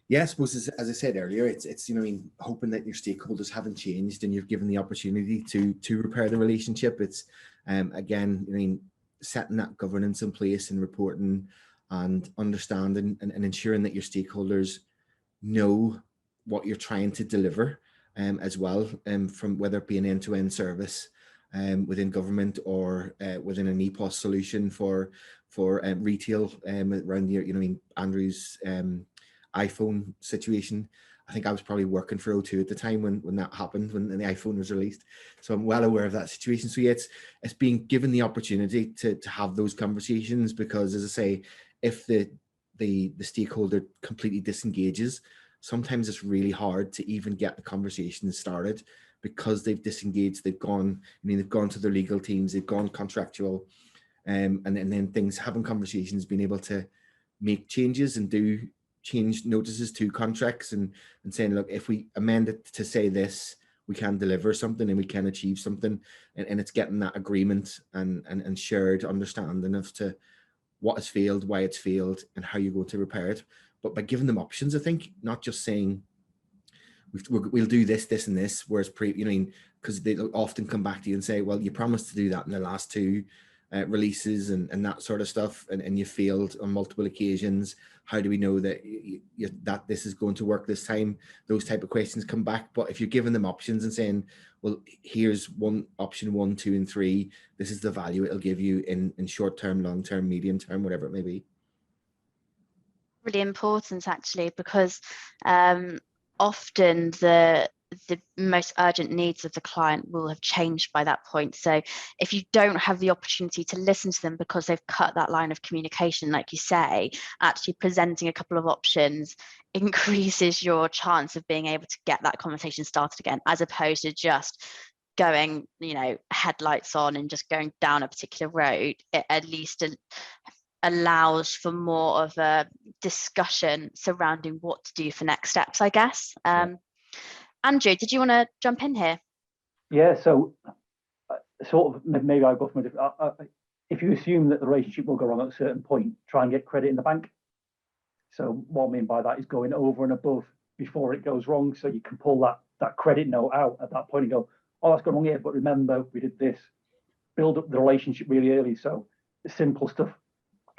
Yeah, I suppose as I said earlier, it's you know, I mean, hoping that your stakeholders haven't changed and you've given the opportunity to repair the relationship. It's again, I mean, setting that governance in place and reporting and understanding and ensuring that your stakeholders know what you're trying to deliver as well, from whether it be an end-to-end service within government or within an EPOS solution for retail around the, you know, I mean, Andrew's iPhone situation. I think I was probably working for O2 at the time when that happened, when the iPhone was released. So I'm well aware of that situation. So yeah, it's being given the opportunity to have those conversations, because as I say, if the stakeholder completely disengages, sometimes it's really hard to even get the conversation started, because they've disengaged, they've gone to their legal teams, they've gone contractual, and then things, having conversations, being able to make changes and do change notices to contracts and saying, look, if we amend it to say this, we can deliver something and we can achieve something, and it's getting that agreement and shared understanding as to what has failed, why it's failed, and how you're going to repair it. But by giving them options, I think, not just saying we'll do this, this, and this, whereas because they often come back to you and say, well, you promised to do that in the last two releases and that sort of stuff, and you failed on multiple occasions. How do we know that that this is going to work this time? Those type of questions come back. But if you're giving them options and saying, well, here's option 1, 2, and 3, this is the value it'll give you in short term, long term, medium term, whatever it may be. Really important, actually, because often the most urgent needs of the client will have changed by that point. So if you don't have the opportunity to listen to them because they've cut that line of communication, like you say, actually presenting a couple of options increases your chance of being able to get that conversation started again, as opposed to just going, you know, headlights on and just going down a particular road. It at least allows for more of a discussion surrounding what to do for next steps, I guess. Andrew, did you want to jump in here? Yeah, so sort of, maybe I'll go from a different, if you assume that the relationship will go wrong at a certain point, try and get credit in the bank. So what I mean by that is going over and above before it goes wrong, so you can pull that credit note out at that point and go, oh, that's gone wrong here, but remember we did this. Build up the relationship really early. So the simple stuff,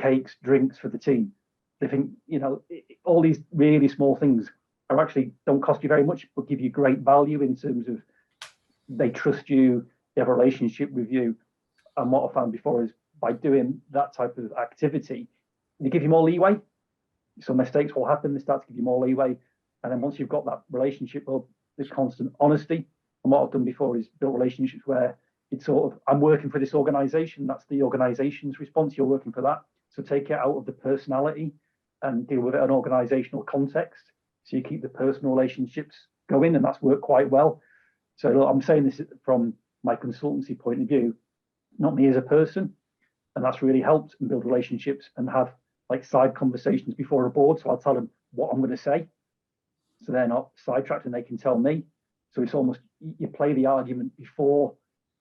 cakes, drinks for the team. They think, you know, all these really small things are actually don't cost you very much, but give you great value in terms of they trust you, they have a relationship with you. And what I found before is by doing that type of activity, they give you more leeway. So mistakes will happen, they start to give you more leeway. And then once you've got that relationship, well, there's constant honesty. And what I've done before is build relationships where it's sort of, I'm working for this organization, that's the organization's response, you're working for that. So take it out of the personality and deal with it in an organizational context. So you keep the personal relationships going, and that's worked quite well. So look, I'm saying this from my consultancy point of view, not me as a person. And that's really helped and build relationships and have like side conversations before a board. So I'll tell them what I'm going to say. So they're not sidetracked and they can tell me. So it's almost, you play the argument before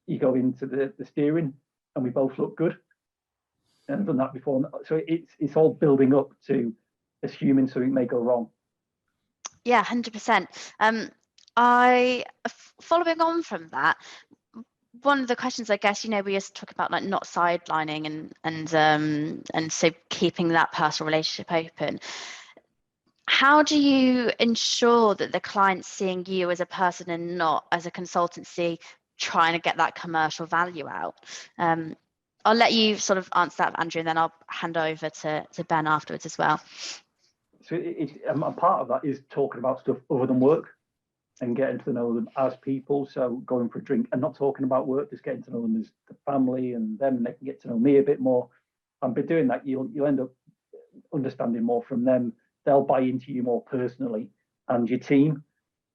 you go into the steering, and we both look good. And I've done that before. So it's all building up to assuming something may go wrong. Yeah, 100%. Following on from that, one of the questions, I guess, we just talk about like not sidelining and so keeping that personal relationship open. How do you ensure that the client's seeing you as a person and not as a consultancy trying to get that commercial value out? I'll let you sort of answer that, Andrew, and then I'll hand over to Ben afterwards as well. So a part of that is talking about stuff other than work and getting to know them as people. So going for a drink and not talking about work, just getting to know them as the family, and then they can get to know me a bit more. And by doing that, you'll end up understanding more from them. They'll buy into you more personally and your team.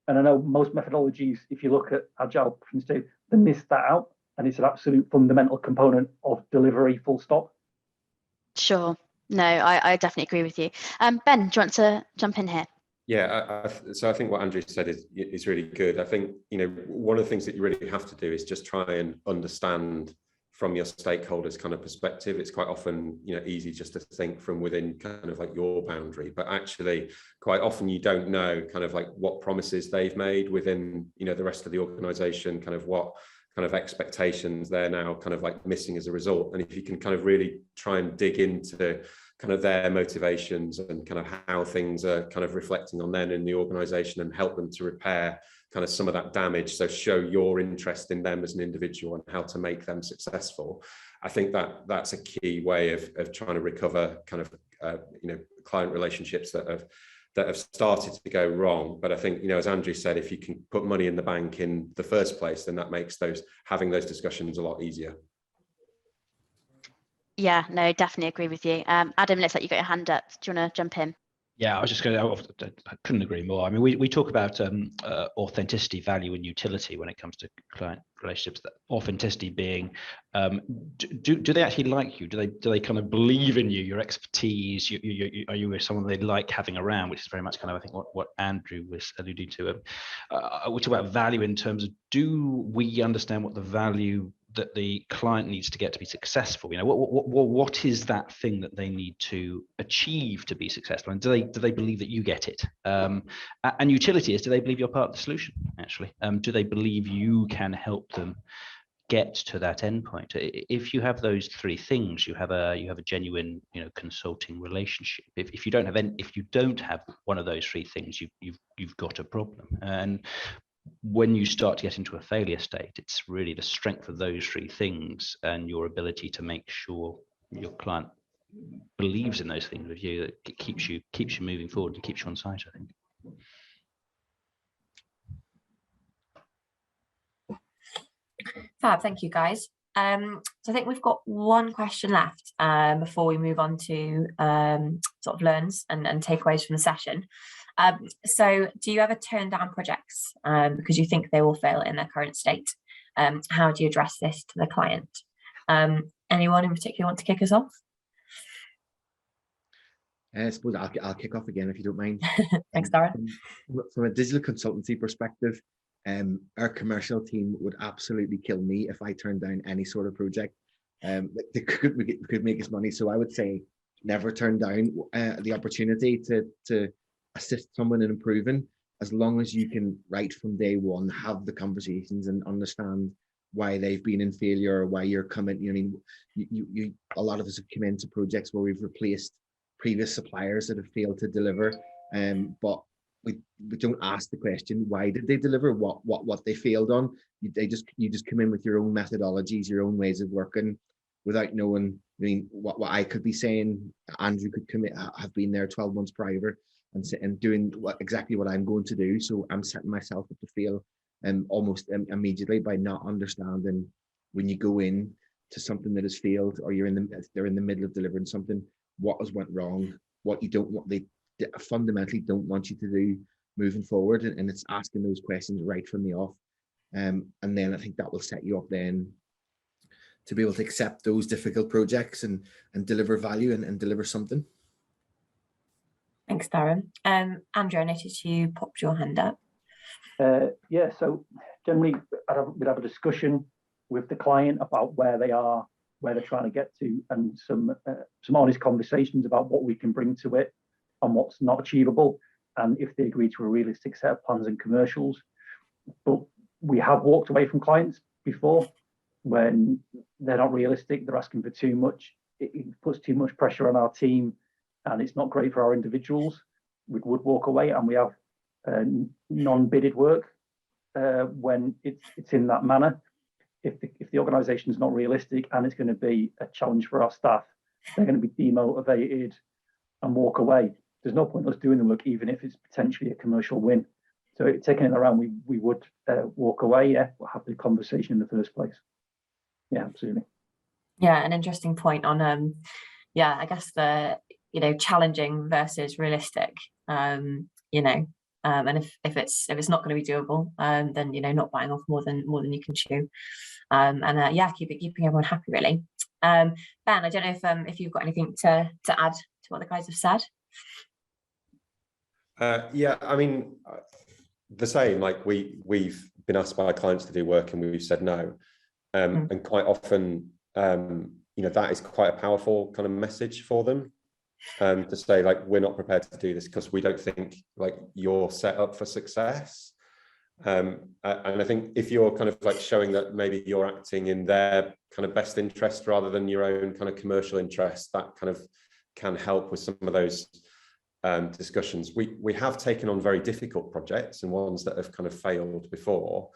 And I know most methodologies, if you look at Agile, they miss that out. And it's an absolute fundamental component of delivery, full stop. Sure. No, I definitely agree with you. Ben, do you want to jump in here? Yeah, so I think what Andrew said is really good. I think, one of the things that you really have to do is just try and understand from your stakeholders' kind of perspective. It's quite often, easy just to think from within kind of like your boundary, but actually quite often you don't know kind of like what promises they've made within, the rest of the organization, kind of what kind of expectations they're now kind of like missing as a result. And if you can kind of really try and dig into kind of their motivations and kind of how things are kind of reflecting on them in the organization and help them to repair kind of some of that damage. So show your interest in them as an individual and how to make them successful. I think that that's a key way of trying to recover kind of, client relationships that have started to go wrong. But I think, as Andrew said, if you can put money in the bank in the first place, then that makes having those discussions a lot easier. Yeah, no, definitely agree with you. Adam, looks like you got your hand up. Do you want to jump in? Yeah, I was just going to, I couldn't agree more. I mean, we talk about authenticity, value, and utility when it comes to client relationships. That authenticity being, do they actually like you? Do they kind of believe in you, your expertise? Are you someone they like having around? Which is very much kind of, I think, what Andrew was alluding to. We talk about value in terms of, do we understand what the value that the client needs to get to be successful? What is that thing that they need to achieve to be successful, and do they believe that you get it? And utility is, do they believe you're part of the solution? Actually, do they believe you can help them get to that endpoint? If you have those three things, you have a genuine consulting relationship. If you don't have one of those three things, you've got a problem. And when you start to get into a failure state, it's really the strength of those three things and your ability to make sure your client believes in those things with you that keeps you moving forward and keeps you on site, I think. Fab, thank you guys. So I think we've got one question left before we move on to sort of learns and takeaways from the session. So do you ever turn down projects because you think they will fail in their current state? How do you address this to the client? Anyone in particular want to kick us off? I suppose I'll kick off again, if you don't mind. Thanks, Darren. From a digital consultancy perspective, our commercial team would absolutely kill me if I turned down any sort of project. They could make us money. So I would say never turn down the opportunity to assist someone in improving, as long as you can, right from day one, have the conversations and understand why they've been in failure or why you're coming. A lot of us have come into projects where we've replaced previous suppliers that have failed to deliver, but we don't ask the question, why did they deliver, what they failed on. You just come in with your own methodologies, your own ways of working, without knowing. I mean, what I could be saying, Andrew could have been there 12 months prior and doing exactly what I'm going to do. So I'm setting myself up to fail almost immediately by not understanding, when you go in to something that has failed, or they're in the middle of delivering something, what has went wrong, what you don't want, they fundamentally don't want you to do moving forward. And it's asking those questions right from the off. And then I think that will set you up then to be able to accept those difficult projects and deliver value and deliver something. Thanks, Darren. Andrew, I noticed you popped your hand up. Yeah, so generally we'd have a discussion with the client about where they are, where they're trying to get to, and some honest conversations about what we can bring to it. and what's not achievable. And if they agree to a realistic set of plans and commercials, but we have walked away from clients before when they're not realistic, they're asking for too much, it puts too much pressure on our team, and it's not great for our individuals. We would walk away, and we have non-bidded work when it's in that manner. If the organisation is not realistic and it's going to be a challenge for our staff, they're going to be demotivated and walk away. There's no point us doing the work, even if it's potentially a commercial win. So taking it around, we would walk away, but have the conversation in the first place. Yeah, absolutely. Yeah, an interesting point on I guess the challenging versus realistic. And if it's not going to be doable, then not biting off more than you can chew. Keeping everyone happy, really. Ben, I don't know if you've got anything to add to what the guys have said. I mean, the same. Like we've been asked by clients to do work and we've said no, and quite often, that is quite a powerful kind of message for them, to say like, we're not prepared to do this because we don't think like you're set up for success. And I think if you're kind of like showing that maybe you're acting in their kind of best interest rather than your own kind of commercial interest, that kind of can help with some of those discussions. We have taken on very difficult projects and ones that have kind of failed before,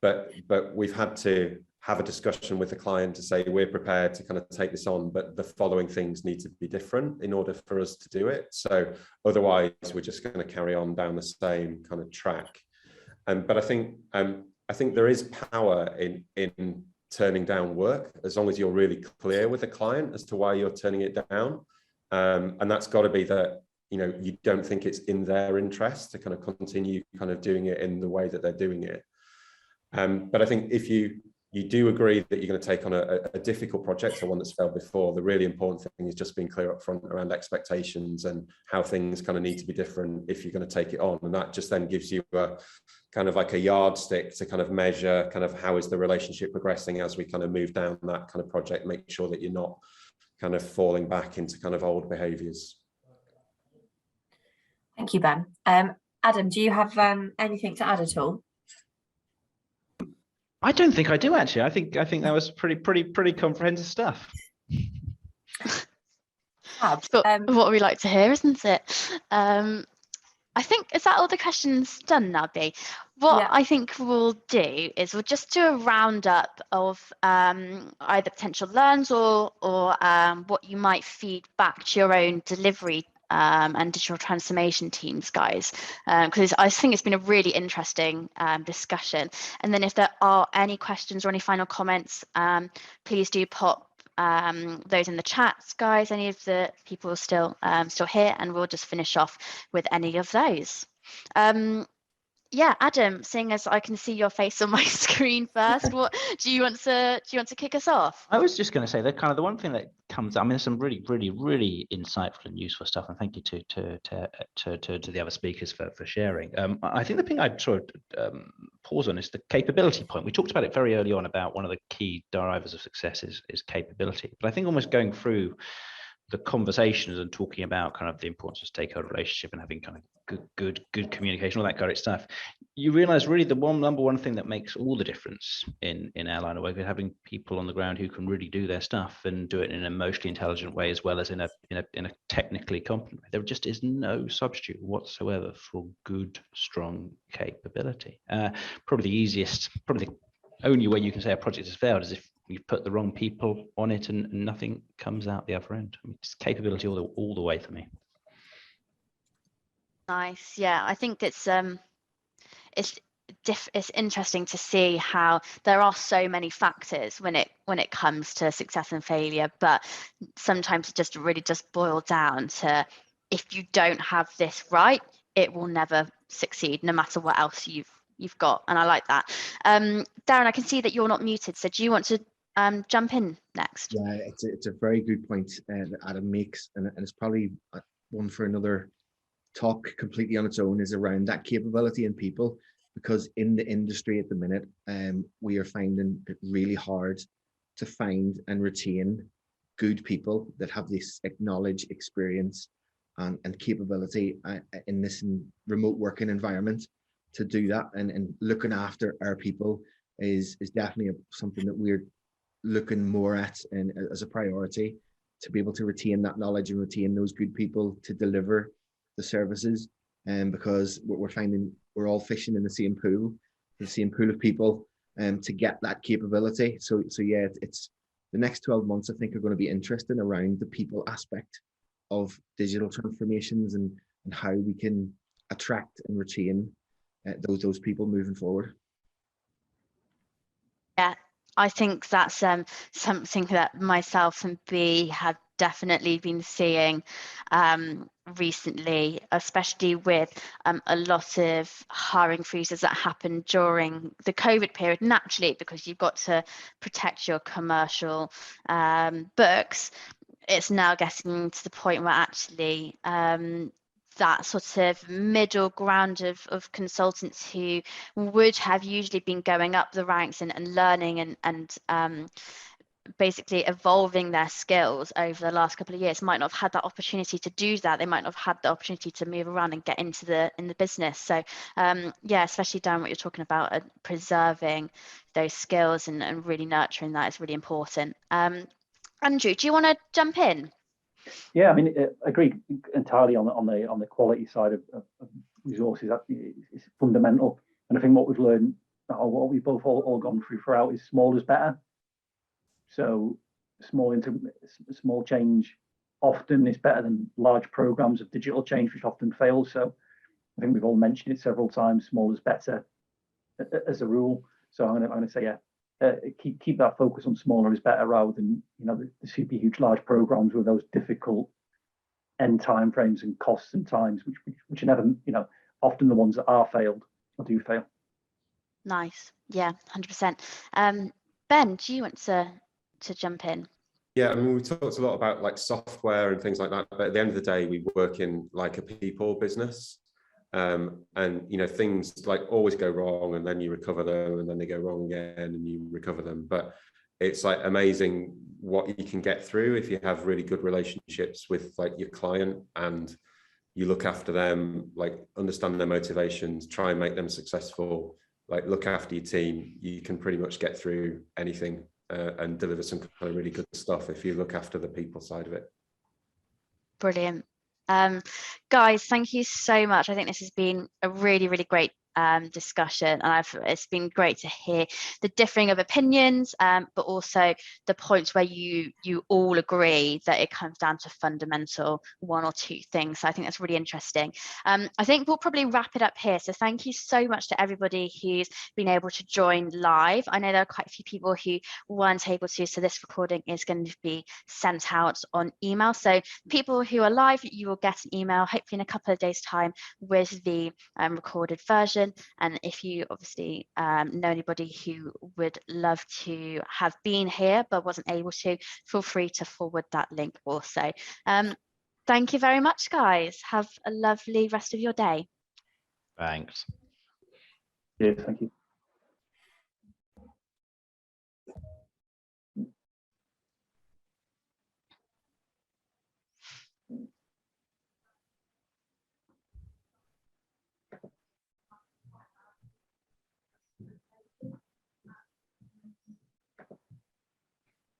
but we've had to have a discussion with the client to say we're prepared to kind of take this on, but the following things need to be different in order for us to do it. So otherwise we're just going to carry on down the same kind of track. But I think there is power in turning down work as long as you're really clear with the client as to why you're turning it down. And that's got to be that you don't think it's in their interest to kind of continue kind of doing it in the way that they're doing it. But I think if you do agree that you're going to take on a difficult project or one that's failed before, the really important thing is just being clear up front around expectations and how things kind of need to be different if you're going to take it on. And that just then gives you a kind of like a yardstick to kind of measure kind of how is the relationship progressing as we kind of move down that kind of project, make sure that you're not kind of falling back into kind of old behaviours. Thank you, Ben. Adam, do you have anything to add at all? I don't think I do, actually. I think that was pretty comprehensive stuff. What we like to hear, isn't it? I think, is that all the questions done now, B? What I think we'll do is we'll just do a roundup of either potential learns or what you might feed back to your own delivery and digital transformation teams, guys, because I think it's been a really interesting discussion. And then if there are any questions or any final comments, please do pop those in the chats, guys. Any of the people are still here, and we'll just finish off with any of those. Adam, seeing as I can see your face on my screen first, what do you want to kick us off? I was just going to say that kind of the one thing that comes, I mean, there's some really insightful and useful stuff, and thank you to the other speakers for sharing. I think the thing I'd sort of pause on is the capability point. We talked about it very early on about one of the key drivers of success is capability, but I think almost going through the conversations and talking about kind of the importance of stakeholder relationship and having kind of good communication, all that kind of stuff, you realize really the number one thing that makes all the difference in our line of work is having people on the ground who can really do their stuff and do it in an emotionally intelligent way as well as in a technically competent way. There just is no substitute whatsoever for good, strong capability. Probably the only way you can say a project has failed is if you put the wrong people on it and nothing comes out the other end. I mean, it's capability all the way for me. Nice. Yeah, I think it's interesting to see how there are so many factors when it comes to success and failure, but sometimes it just really just boils down to, if you don't have this right, it will never succeed, no matter what else you've got. And I like that. Darren, I can see that you're not muted, so do you want to jump in next? Yeah, it's a very good point that Adam makes, and it's probably one for another talk completely on its own, is around that capability in people, because in the industry at the minute, we are finding it really hard to find and retain good people that have this knowledge, experience, and capability in this remote working environment. to do that, and looking after our people is definitely something that we're looking more at and as a priority, to be able to retain that knowledge and retain those good people to deliver the services. And because we're finding we're all fishing in the same pool of people, to get that capability. So yeah, it's the next 12 months I think are going to be interesting around the people aspect of digital transformations and how we can attract and retain those people moving forward. Yeah, I think that's something that myself and B have definitely been seeing recently, especially with a lot of hiring freezes that happened during the COVID period, naturally, because you've got to protect your commercial books. It's now getting to the point where actually that sort of middle ground of consultants who would have usually been going up the ranks and learning and basically evolving their skills over the last couple of years might not have had that opportunity to do that. They might not have had the opportunity to move around and get into the business. So yeah, especially down what you're talking about, preserving those skills and really nurturing that is really important. Andrew, do you want to jump in? Yeah, I mean, I agree entirely on the quality side of resources. That is fundamental, and I think what we've learned, or what we've both all gone through throughout, is small is better. So small change often is better than large programs of digital change, which often fail. So I think we've all mentioned it several times. Small is better as a rule. So I'm going to say, yeah. Keep that focus on smaller is better, rather than the super huge large programs with those difficult end time frames and costs and times, which are never often the ones that are failed or do fail. Nice, yeah, 100%. Ben, do you want to jump in? Yeah, I mean, we talked a lot about like software and things like that, but at the end of the day, we work in like a people business. And things like always go wrong, and then you recover them, and then they go wrong again and you recover them. But it's like amazing what you can get through if you have really good relationships with like your client, and you look after them, like understand their motivations, try and make them successful, like look after your team. You can pretty much get through anything and deliver some kind of really good stuff if you look after the people side of it. Brilliant. Guys, thank you so much. I think this has been a really, really great discussion, and it's been great to hear the differing of opinions, but also the points where you all agree that it comes down to fundamental one or two things. So I think that's really interesting. I think we'll probably wrap it up here. So thank you so much to everybody who's been able to join live. I know there are quite a few people who weren't able to, so this recording is going to be sent out on email. So people who are live, you will get an email hopefully in a couple of days' time with the recorded version. And if you obviously know anybody who would love to have been here but wasn't able to, feel free to forward that link also. Thank you very much, guys. Have a lovely rest of your day. Thanks. Yeah, thank you.